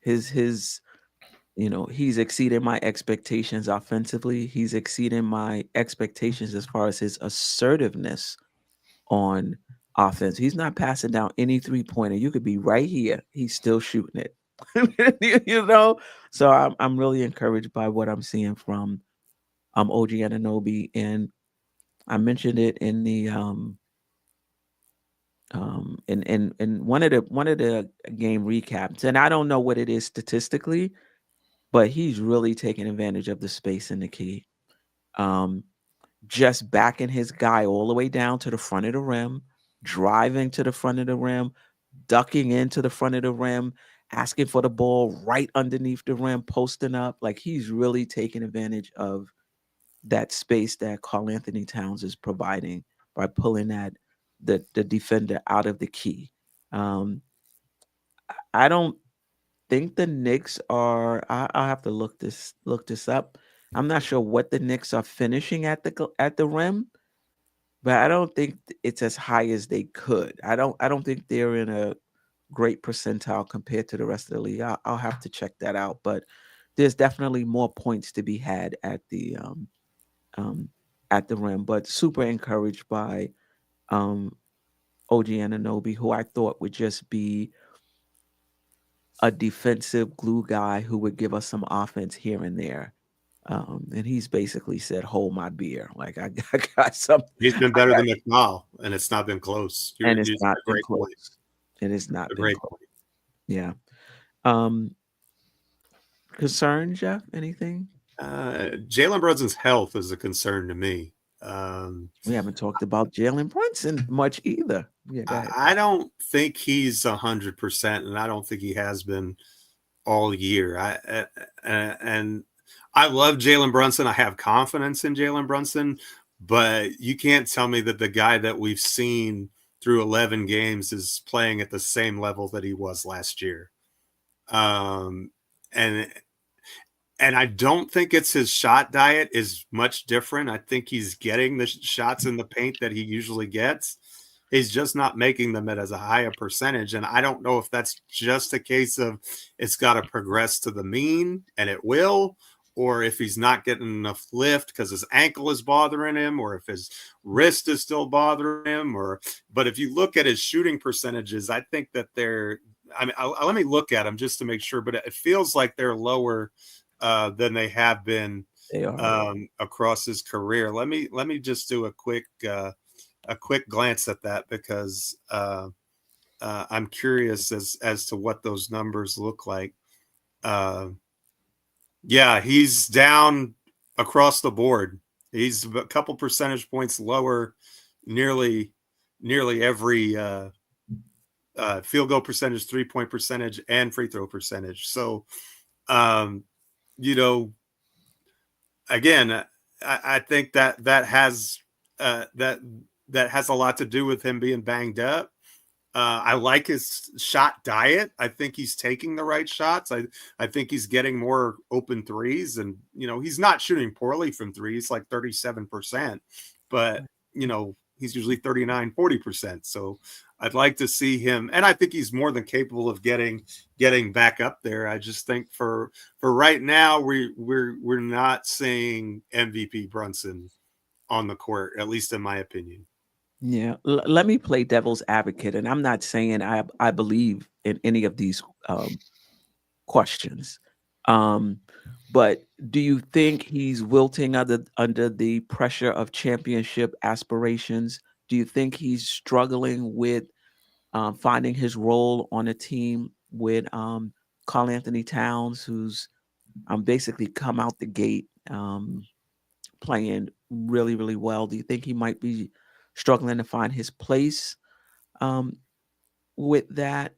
His he's exceeding my expectations offensively. He's exceeding my expectations as far as his assertiveness on offense. He's not passing down any 3-pointer. You could be right here. He's still shooting it. So I'm really encouraged by what I'm seeing from OG Anunoby. And I mentioned it in the in one of the game recaps, and I don't know what it is statistically, but he's really taking advantage of the space in the key. Just backing his guy all the way down to the front of the rim, driving to the front of the rim, ducking into the front of the rim, asking for the ball right underneath the rim, posting up. Like, he's really taking advantage of that space that Karl-Anthony Towns is providing by pulling the defender out of the key. I don't think the Knicks are. I'll have to look this up. I'm not sure what the Knicks are finishing at the rim, but I don't think it's as high as they could. I don't think they're in a great percentile compared to the rest of the league. I'll have to check that out, but there's definitely more points to be had at the rim. But super encouraged by OG Anunoby, who I thought would just be a defensive glue guy who would give us some offense here and there. And he's basically said, "Hold my beer." Like, I got something. He's been better than McNall, and it's not been close. And it's not been close. And it's not been close. Yeah. Concern, Geoff? Anything? Jalen Brunson's health is a concern to me. We haven't talked about Jalen Brunson much either. Yeah, I don't think he's 100%, and I don't think he has been all year. And I love Jalen Brunson. I have confidence in Jalen Brunson, but you can't tell me that the guy that we've seen through 11 games is playing at the same level that he was last year. And I don't think it's his shot diet is much different. I think he's getting the shots in the paint that he usually gets. He's just not making them at as a high a percentage. And I don't know if that's just a case of it's got to progress to the mean, and it will, or if he's not getting enough lift because his ankle is bothering him, or if his wrist is still bothering him. But if you look at his shooting percentages, I think that let me look at them just to make sure, but it feels like they're lower than they have been across his career. Let me just do a quick glance at that, because I'm curious as to what those numbers look like. Yeah, he's down across the board. He's a couple percentage points lower, nearly every field goal percentage, 3-point percentage, and free throw percentage. So, again, I think that has a lot to do with him being banged up. I like his shot diet. I think he's taking the right shots. I think he's getting more open threes, and he's not shooting poorly from threes, like 37%, but he's usually 39-40%. So I'd like to see him, and I think he's more than capable of getting back up there. I just think for right now, we're not seeing MVP Brunson on the court, at least in my opinion. Yeah. Let me play devil's advocate, and I'm not saying I believe in any of these questions. But do you think he's wilting under the pressure of championship aspirations? Do you think he's struggling with finding his role on a team with Karl-Anthony Towns, who's basically come out the gate playing really, really well? Do you think he might be struggling to find his place with that?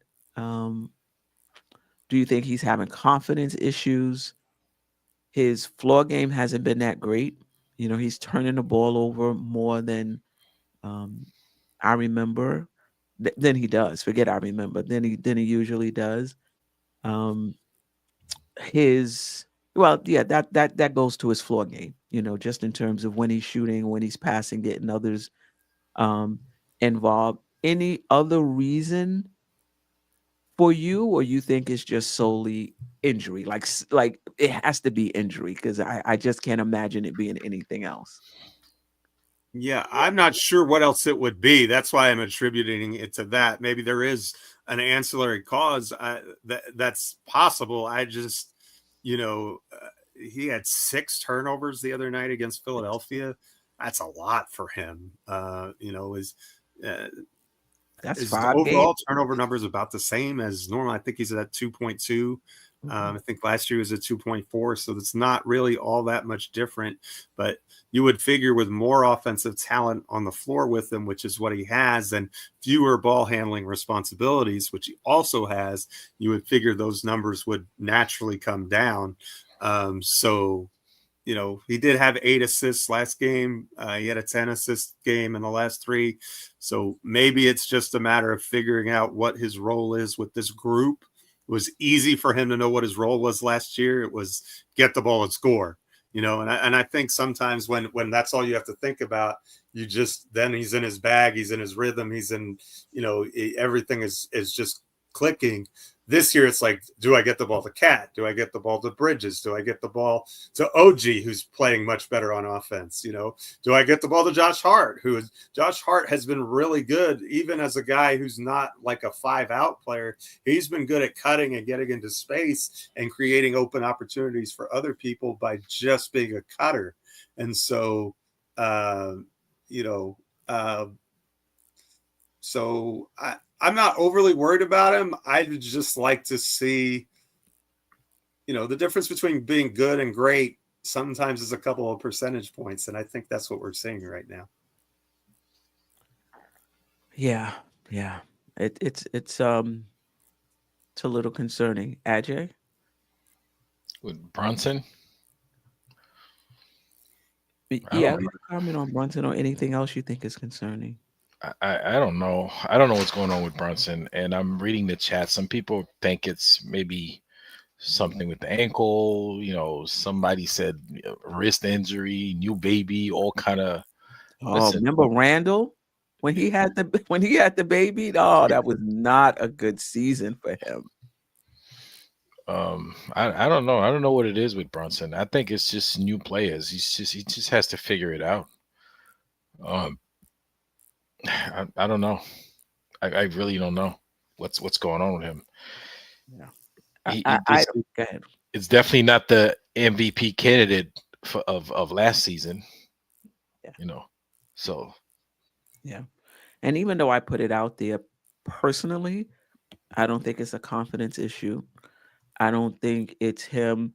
Do you think he's having confidence issues? His floor game hasn't been that great. You know, he's turning the ball over more than um, I remember. Than he does. Forget I remember. Than he usually does. Um, his well, yeah, that goes to his floor game. You know, just in terms of when he's shooting, when he's passing, getting others um, involved. Any other reason for you, or you think it's just solely injury? Like it has to be injury because I just can't imagine it being anything else. Yeah, I'm not sure what else it would be. That's why I'm attributing it to that. Maybe there is an ancillary cause that's possible. I just, he had 6 turnovers the other night against Philadelphia. That's a lot for him. That's His 5 games. overall turnover number is about the same as normal. I think he's at 2.2. I think last year was at 2.4, so it's not really all that much different. But you would figure with more offensive talent on the floor with him, which is what he has, and fewer ball handling responsibilities, which he also has, you would figure those numbers would naturally come down. He did have 8 assists last game. He had a 10 assist game in the last 3. So maybe it's just a matter of figuring out what his role is with this group. It was easy for him to know what his role was last year. It was get the ball and score, and I think sometimes when that's all you have to think about, then he's in his bag, he's in his rhythm, he's in, everything is just clicking. This year, it's like, do I get the ball to Cat? Do I get the ball to Bridges? Do I get the ball to OG, who's playing much better on offense? Do I get the ball to Josh Hart? Josh Hart has been really good, even as a guy who's not like a 5-out player. He's been good at cutting and getting into space and creating open opportunities for other people by just being a cutter. And so, I'm not overly worried about him. I'd just like to see, the difference between being good and great sometimes is a couple of percentage points. And I think that's what we're seeing right now. Yeah. It's a little concerning. Ajay? With Brunson. Yeah, you can comment on Brunson or anything else you think is concerning. I don't know. I don't know what's going on with Brunson, and I'm reading the chat. Some people think it's maybe something with the ankle. Somebody said wrist injury, new baby, all kind of. Oh, remember Randall when he had the baby? Oh, that was not a good season for him. I don't know. I don't know what it is with Brunson. I think it's just new players. He just has to figure it out. I don't know. I really don't know what's going on with him. Yeah, go ahead. It's definitely not the MVP candidate of last season. Yeah. So yeah. And even though I put it out there personally, I don't think it's a confidence issue. I don't think it's him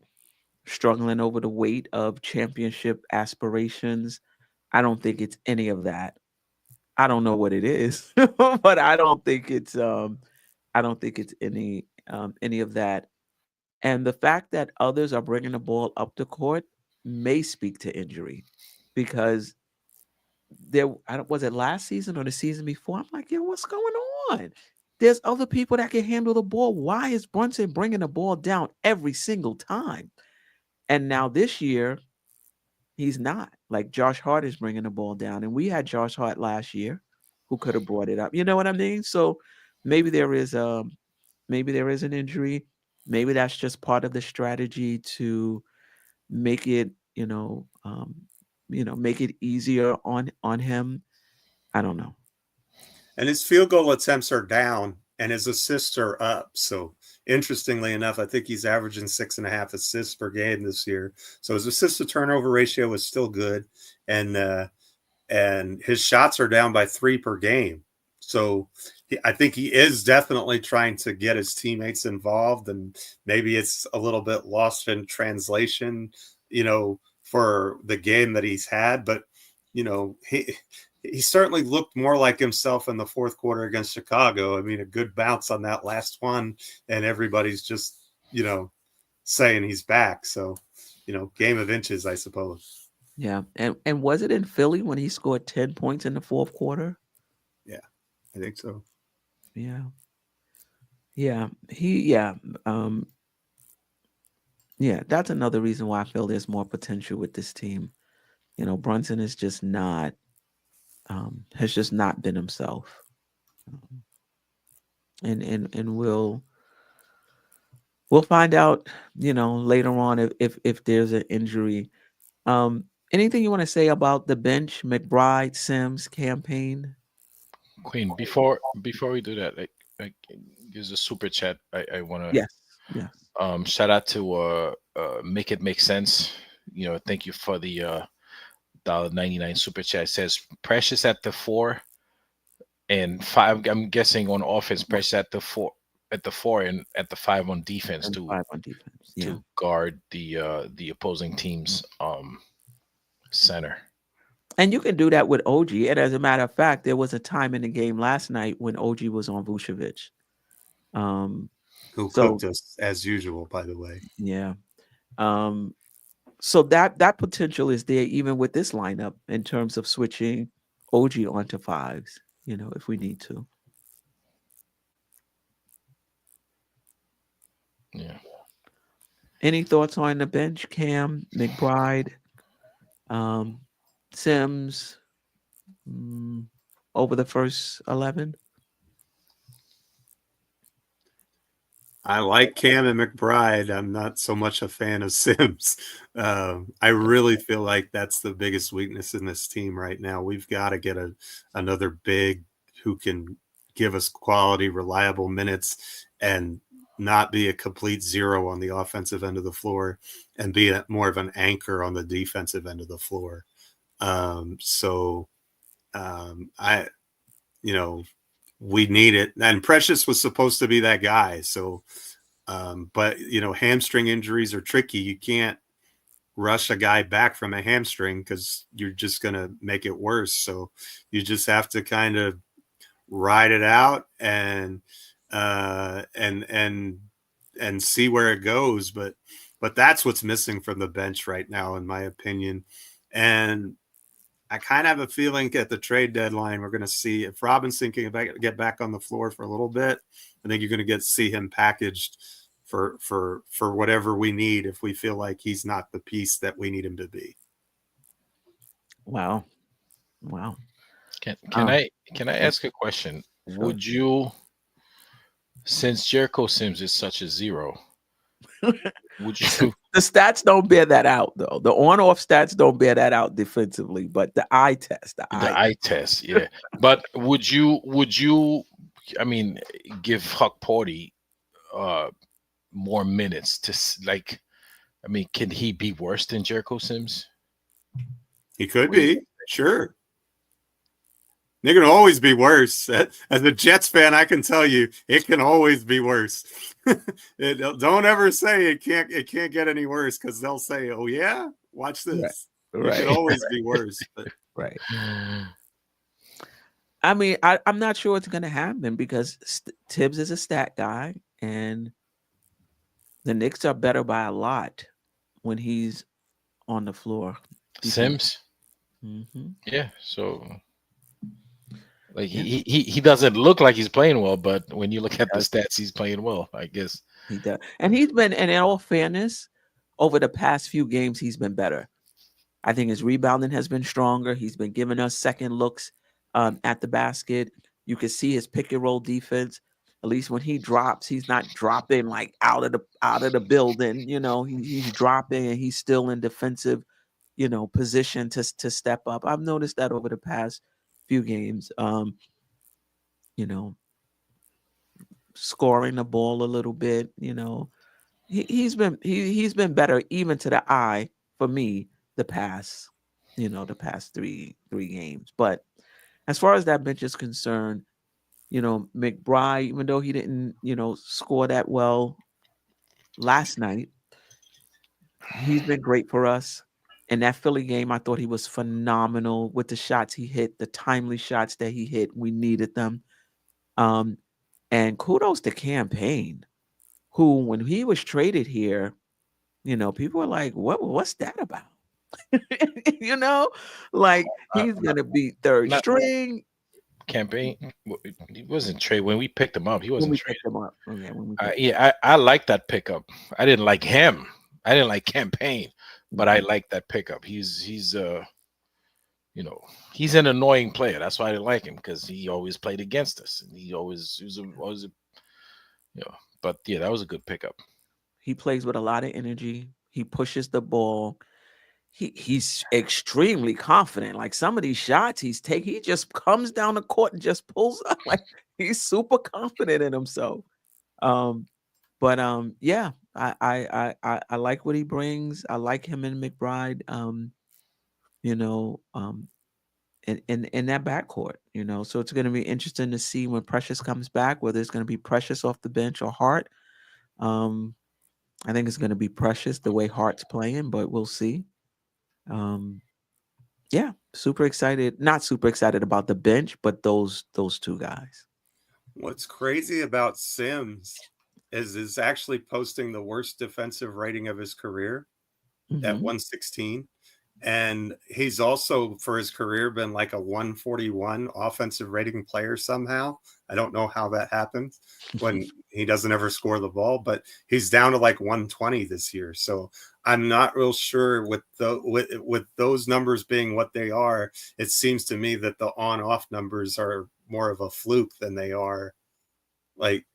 struggling over the weight of championship aspirations. I don't think it's any of that. I don't know what it is, but I don't think it's any of that. And the fact that others are bringing the ball up the court may speak to injury, because was it last season or the season before? I'm like, yo, what's going on? There's other people that can handle the ball. Why is Brunson bringing the ball down every single time? And now this year, he's not. Like Josh Hart is bringing the ball down, and we had Josh Hart last year, who could have brought it up. You know what I mean? So maybe there is an injury. Maybe that's just part of the strategy to make it, make it easier on him. I don't know. And his field goal attempts are down and his assists are up. So interestingly enough, I think he's averaging 6.5 assists per game this year. So his assist to turnover ratio is still good. And his shots are down by 3 per game. So I think he is definitely trying to get his teammates involved, and maybe it's a little bit lost in translation, for the game that he's had. But, he certainly looked more like himself in the fourth quarter against Chicago. I mean, a good bounce on that last one, and everybody's just, saying he's back. So, game of inches, I suppose. Yeah. And was it in Philly when he scored 10 points in the fourth quarter? Yeah, I think so. Yeah. Yeah. Yeah, that's another reason why I feel there's more potential with this team. Brunson is just not has just not been himself. And we'll find out, later on if there's an injury. Anything you want to say about the bench, McBride, Sims campaign? Queen, before we do that, like there's a super chat. I want to Yes. Yes. shout out to make it make sense. Thank you for the $1.99 super chat. It says Precious at the 4 and 5. I'm guessing on offense, Precious at the 4 and at the 5 on defense And to 5 on defense. Yeah. to guard the opposing team's center. And you can do that with OG. And as a matter of fact, there was a time in the game last night when OG was on Vucevic. Who So- cooked us as usual, by the way. Yeah. So that potential is there even with this lineup in terms of switching OG onto 5s, if we need to. Yeah. Any thoughts on the bench? Cam, McBride, Sims, over the first 11? I like Cam and McBride. I'm not so much a fan of Sims. I really feel like that's the biggest weakness in this team right now. We've got to get another big who can give us quality, reliable minutes and not be a complete zero on the offensive end of the floor and be more of an anchor on the defensive end of the floor. We need it. And Precious was supposed to be that guy. So, but hamstring injuries are tricky. You can't rush a guy back from a hamstring because you're just going to make it worse. So you just have to kind of ride it out and see where it goes. But that's what's missing from the bench right now, in my opinion. And I kind of have a feeling at the trade deadline, we're going to see if Robinson can get back on the floor for a little bit. I think you're going to see him packaged for whatever we need if we feel like he's not the piece that we need him to be. Wow. Can I ask a question? Sure. Would you, since Jericho Sims is such a zero, would you? The stats don't bear that out, though. The on-off stats don't bear that out defensively, but the eye test, The eye test, yeah. But would you? I mean, give Huck Porty more minutes to can he be worse than Jericho Sims? He could be, sure. It can always be worse. As a Jets fan, I can tell you it can always be worse. Don't ever say it can't get any worse, because they'll say, "Oh yeah, watch this." Right. It can always be worse. But. Right. I mean, I'm not sure it's going to happen because Tibbs is a stat guy, and the Knicks are better by a lot when he's on the floor. Sims, Yeah. So. Like he doesn't look like he's playing well, but when you look at the stats, he's playing well, I guess. He does. And he's been, and in all fairness, over the past few games, he's been better. I think his rebounding has been stronger. He's been giving us second looks at the basket. You can see his pick and roll defense. At least when he drops, he's not dropping like out of the building. He's dropping and he's still in defensive, position to step up. I've noticed that over the past few games, scoring the ball a little bit, he's been better even to the eye for me the past 3 games. But as far as that bench is concerned, McBride, even though he didn't score that well last night, he's been great for us. In that Philly game, I thought he was phenomenal with the shots he hit, the timely shots that he hit. We needed them. And kudos to campaign. who, when he was traded here, people were like, what's that about? you know, like he's gonna be third Not string campaign. He wasn't traded when we picked him up. He when wasn't we traded. picked him up. Okay, when we Yeah, I like that pickup. I didn't like him. I didn't like campaign, but I like that pickup. He's he's an annoying player. That's why I didn't like him, because he always played against us, and he was But yeah, that was a good pickup. He plays with a lot of energy. He pushes the ball. He's extremely confident. Like some of these shots he just comes down the court and just pulls up. Like he's super confident in himself. Yeah, I like what he brings. I like him and McBride. In that backcourt. So it's going to be interesting to see when Precious comes back, whether it's going to be Precious off the bench or Hart. I think it's going to be Precious the way Hart's playing, but we'll see. Yeah, super excited. Not super excited about the bench, but those two guys. What's crazy about Sims is actually posting the worst defensive rating of his career at 116. And he's also, for his career, been like a 141 offensive rating player somehow. I don't know how that happens when he doesn't ever score the ball, but he's down to like 120 this year. So I'm not real sure with those numbers being what they are. It seems to me that the on-off numbers are more of a fluke than they are like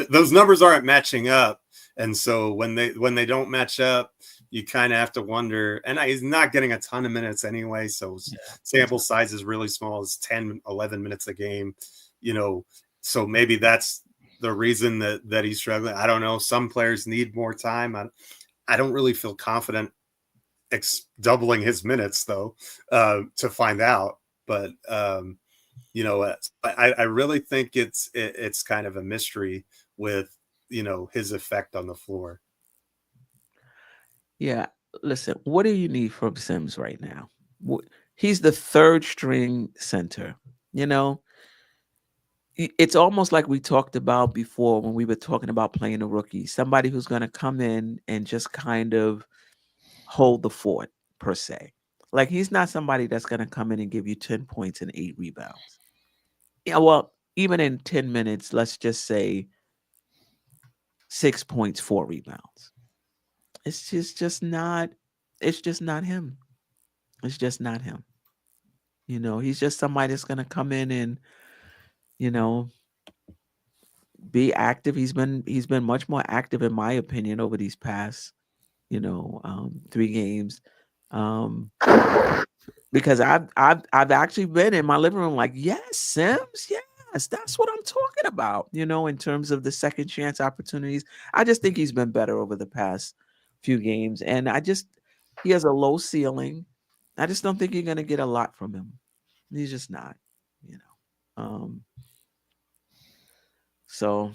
those numbers aren't matching up. And so when they don't match up, you kind of have to wonder, and he's not getting a ton of minutes anyway. So sample size is really small. It's 10, 11 minutes a game, so maybe that's the reason that he's struggling. I don't know. Some players need more time. I don't really feel confident doubling his minutes though, to find out. But, I really think it's kind of a mystery with, his effect on the floor. Yeah. Listen, what do you need from Sims right now? He's the third string center. It's almost like we talked about before when we were talking about playing a rookie, somebody who's going to come in and just kind of hold the fort per se. Like he's not somebody that's going to come in and give you 10 points and 8 rebounds. Yeah, well, even in 10 minutes, let's just say 6 points, 4 rebounds. It's just not him. It's just not him. He's just somebody that's going to come in and, be active. He's been much more active, in my opinion, over these past, 3 games. Because I've actually been in my living room like, yes, Sims, yes, that's what I'm talking about. In terms of the second chance opportunities, I just think he's been better over the past few games, and he has a low ceiling. I just don't think you're going to get a lot from him. He's just not, So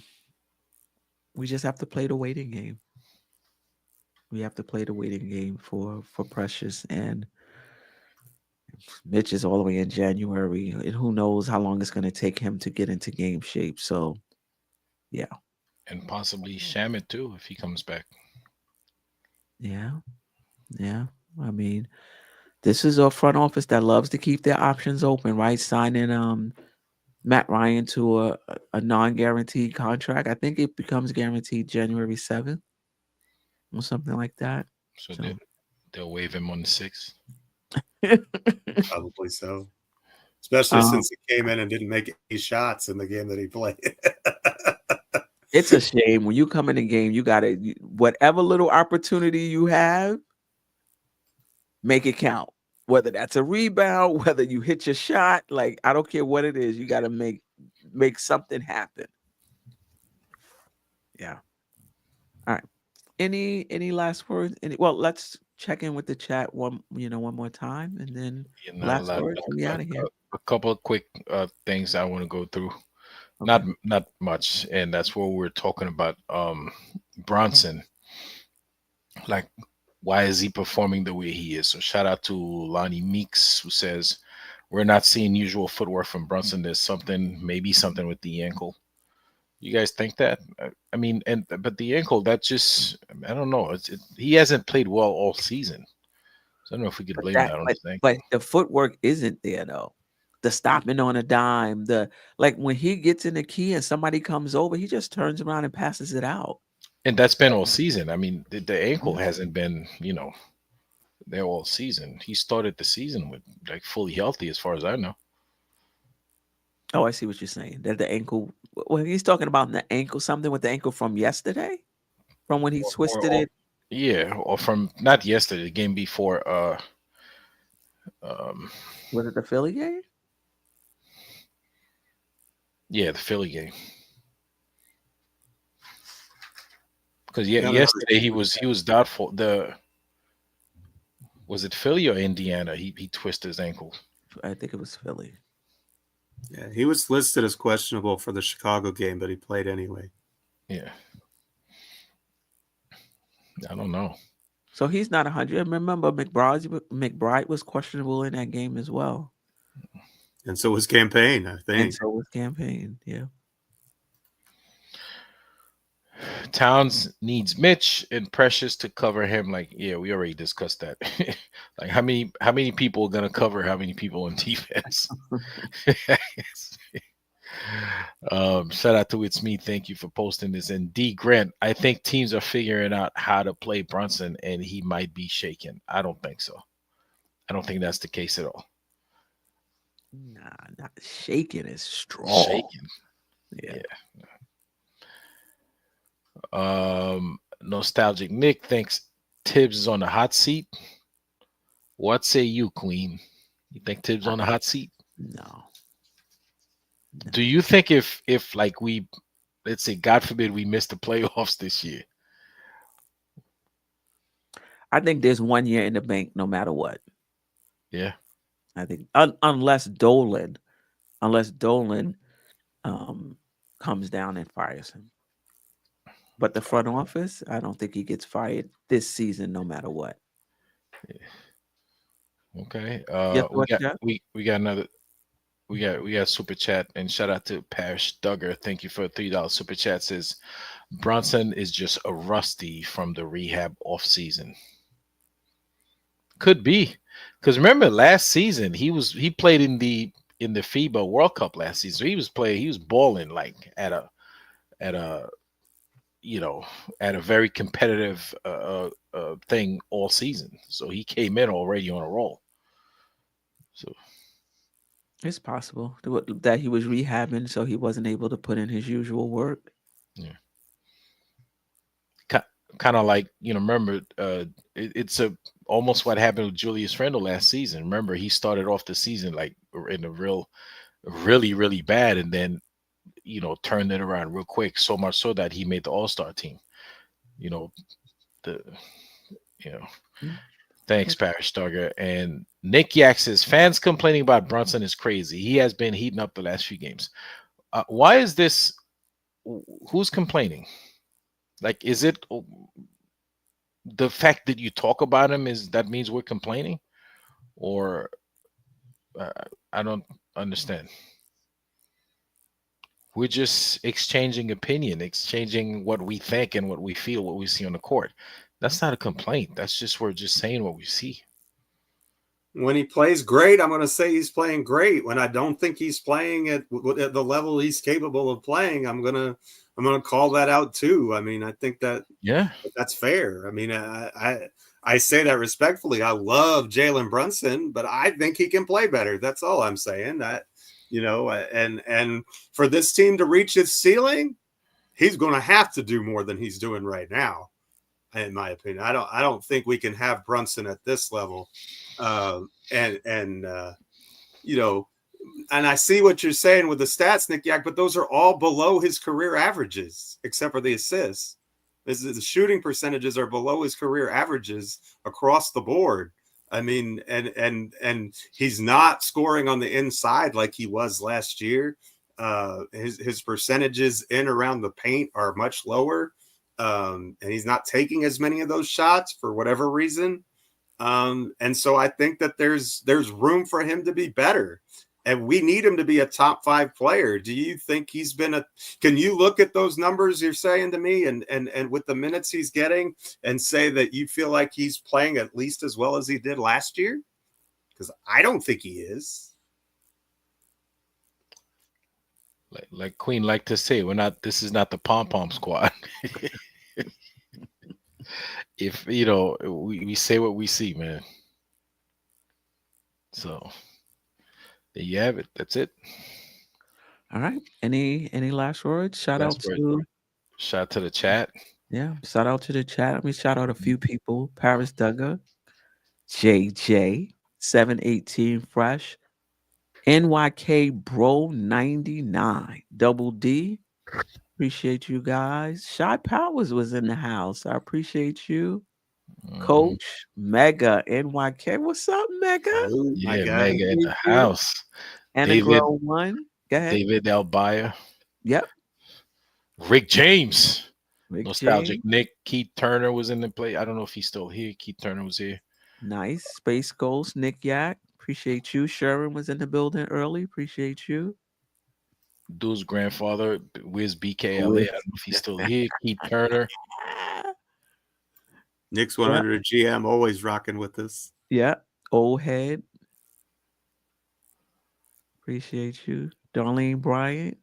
we just have to play the waiting game. We have to play the waiting game for Precious, and Mitch is all the way in January, and who knows how long it's going to take him to get into game shape. So, yeah. And possibly Shamit too, if he comes back. Yeah. I mean, this is a front office that loves to keep their options open, right? Signing Matt Ryan to a non-guaranteed contract. I think it becomes guaranteed January 7th or something like that. So they'll waive him on the 6th. Probably so. Especially since he came in and didn't make any shots in the game that he played. It's a shame when you come in the game, you got to, whatever little opportunity you have, make it count. Whether that's a rebound, whether you hit your shot, like I don't care what it is, you got to make something happen. Yeah. All right. Any last words? Well, let's check in with the chat one more time, and then last words. We out of here. A couple of quick things I want to go through. Okay. Not much, and that's what we're talking about. Bronson, like, why is he performing the way he is? So shout out to Lonnie Meeks, who says we're not seeing usual footwork from Brunson. There's maybe something with the ankle. You guys think that? I mean, but the ankle, that just, I don't know. He hasn't played well all season. So I don't know if we could But blame that, that on but, his ankle. but the footwork isn't there though. The stopping on a dime, like when he gets in the key and somebody comes over, he just turns around and passes it out. And that's been all season. I mean, the ankle hasn't been, there all season. He started the season with like fully healthy, as far as I know. Oh, I see what you're saying. That the ankle. Well, he's talking about the ankle, something with the ankle from yesterday, from when he twisted it. Yeah, or from not yesterday, the game before. Was it the Philly game? Yeah, the Philly game. Because Yeah, yesterday he was doubtful. Was it Philly or Indiana? He twisted his ankle. I think it was Philly. Yeah, he was listed as questionable for the Chicago game, but he played anyway. Yeah. I don't know. So he's not 100. Remember, McBride was questionable in that game as well. And so was Campaign, I think. And so was Campaign, yeah. Towns needs Mitch and Precious to cover him. Like, yeah, we already discussed that. Like, how many people are gonna cover how many people on defense? Shout out to It's Me. Thank you for posting this. And D Grant, I think teams are figuring out how to play Brunson, and he might be shaken. I don't think so. I don't think that's the case at all. Nah, not shaking is strong. Shaken. Yeah. Nostalgic Nick thinks Tibbs is on the hot seat. What say you, Queen? You think Tibbs on the hot seat? No. Do you think if like let's say, God forbid, we miss the playoffs this year? I think there's 1 year in the bank no matter what. Yeah. I think unless Dolan comes down and fires him. But the front office, I don't think he gets fired this season no matter what. Yeah. Okay. We got super chat, and shout out to Parish Duggar. Thank you for a $3 super chat. Says Bronson is just a rusty from the rehab off season. Could be, because remember last season he played in the FIBA World Cup last season. So he was balling like at a very competitive thing all season. So he came in already on a roll. So it's possible that he was rehabbing, so he wasn't able to put in his usual work. Yeah. Kind of like, remember, it's almost what happened with Julius Randle last season. Remember, he started off the season like in a really, really bad, and then, turned it around real quick, so much so that he made the All-Star team. Thanks, Parish Duggar. And Nick Yak says, fans complaining about Brunson is crazy. He has been heating up the last few games. Why is this? Who's complaining? Like, is it the fact that you talk about him that means we're complaining? Or I don't understand. We're just exchanging opinion, exchanging what we think and what we feel, what we see on the court. That's not a complaint. That's just, we're just saying what we see. When he plays great, I'm going to say he's playing great. When I don't think he's playing at the level he's capable of playing, I'm going to call that out too. I mean, I think that's fair. I mean, I say that respectfully. I love Jalen Brunson, but I think he can play better. That's all I'm saying. And for this team to reach its ceiling, he's going to have to do more than he's doing right now, in my opinion. I don't think we can have Brunson at this level. And I see what you're saying with the stats, Nick Yak, but those are all below his career averages, except for the assists. The shooting percentages are below his career averages across the board. I mean, and he's not scoring on the inside like he was last year. His percentages in around the paint are much lower. And he's not taking as many of those shots for whatever reason. And so I think that there's room for him to be better. and we need him to be a top 5 player. Do you think he's been can you look at those numbers you're saying to me and with the minutes he's getting and say that you feel like he's playing at least as well as he did last year? Because I don't think he is. Like Queen like to say, this is not the pom-pom squad. If we say what we see, man. So there you have it. That's it. All right. Any last words? Shout out to the chat. Yeah. Shout out to the chat. Let me shout out a few people. Paris Duggar, JJ, 718 Fresh, NYK Bro 99, Double D. Appreciate you guys. Shy Powers was in the house. I appreciate you. Coach Mega NYK. What's up, Mega? Oh, yeah, Mega in the house. And a Grow One. Go ahead. David Albaya. Yep. Rick James. Rick Nostalgic James. Nick. Keith Turner was in the play. I don't know if he's still here. Keith Turner was here. Nice. Space Ghost. Nick Yak. Appreciate you. Sharon was in the building early. Appreciate you. Dude's grandfather, Wiz BKLA. I don't know if he's still here. Keith Turner. Nick's 100 GM, always rocking with us. Yeah. Old Head. Appreciate you. Darlene Bryant.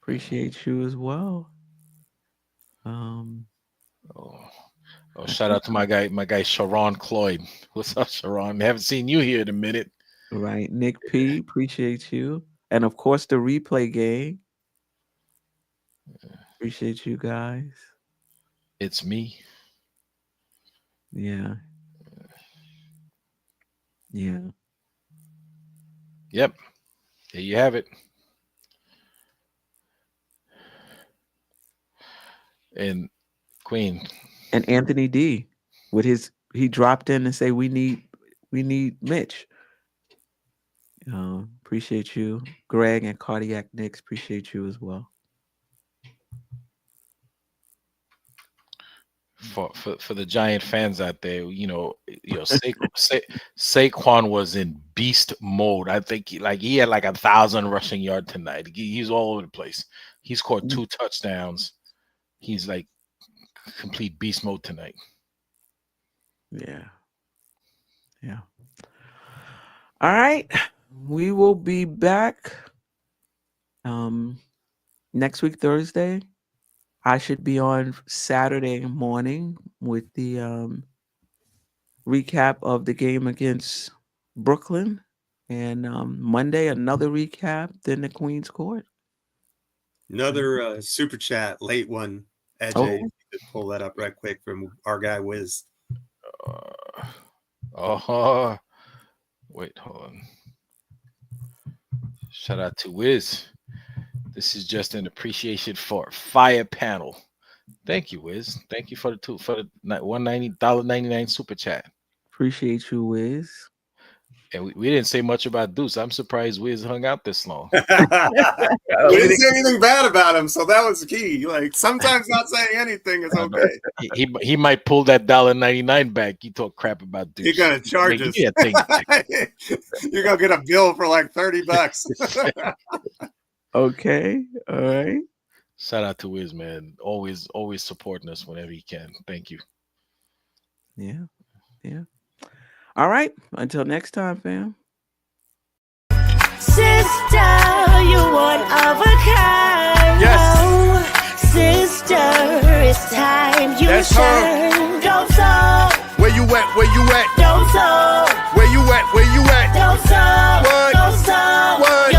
Appreciate you as well. Shout out to my guy Sharon Cloyd. What's up, Sharon? Haven't seen you here in a minute. Right. Nick P. Appreciate you. And of course, the replay gang. Appreciate you guys. It's me. Yeah. Yeah. Yep. There you have it. And Queen. And Anthony D with he dropped in and say we need Mitch. Appreciate you. Greg and Cardiac Knicks, appreciate you as well. For the Giant fans out there, Saquon was in beast mode. I think he had like 1,000 rushing yard tonight. He's all over the place. He scored 2 touchdowns. He's like complete beast mode tonight. Yeah. Yeah. All right. We will be back next week, Thursday. I should be on Saturday morning with the recap of the game against Brooklyn. And Monday, another recap, then the Queen's Court. Another super chat, late one. Ajay, you could pull that up right quick from our guy Wiz. Wait, hold on. Shout out to Wiz. This is just an appreciation for Fire Panel. Thank you, Wiz. Thank you for the $1.99 super chat. Appreciate you, Wiz. And we didn't say much about Deuce. I'm surprised Wiz hung out this long. We didn't say anything bad about him, so that was the key. Like sometimes not saying anything is okay. He might pull that $1.99 back. You talk crap about Deuce. You're gonna charge us. You're gonna get a bill for like $30. Okay. All right. Shout out to Wiz, man. Always supporting us whenever he can. Thank you. Yeah. Yeah. All right. Until next time, fam. Sister, you one of a kind. Yes. Sister, it's time you That's shine. Don't so. Where you at? Where you at? Don't so. Where you at? Where you at? Don't so. What? Don't so. What?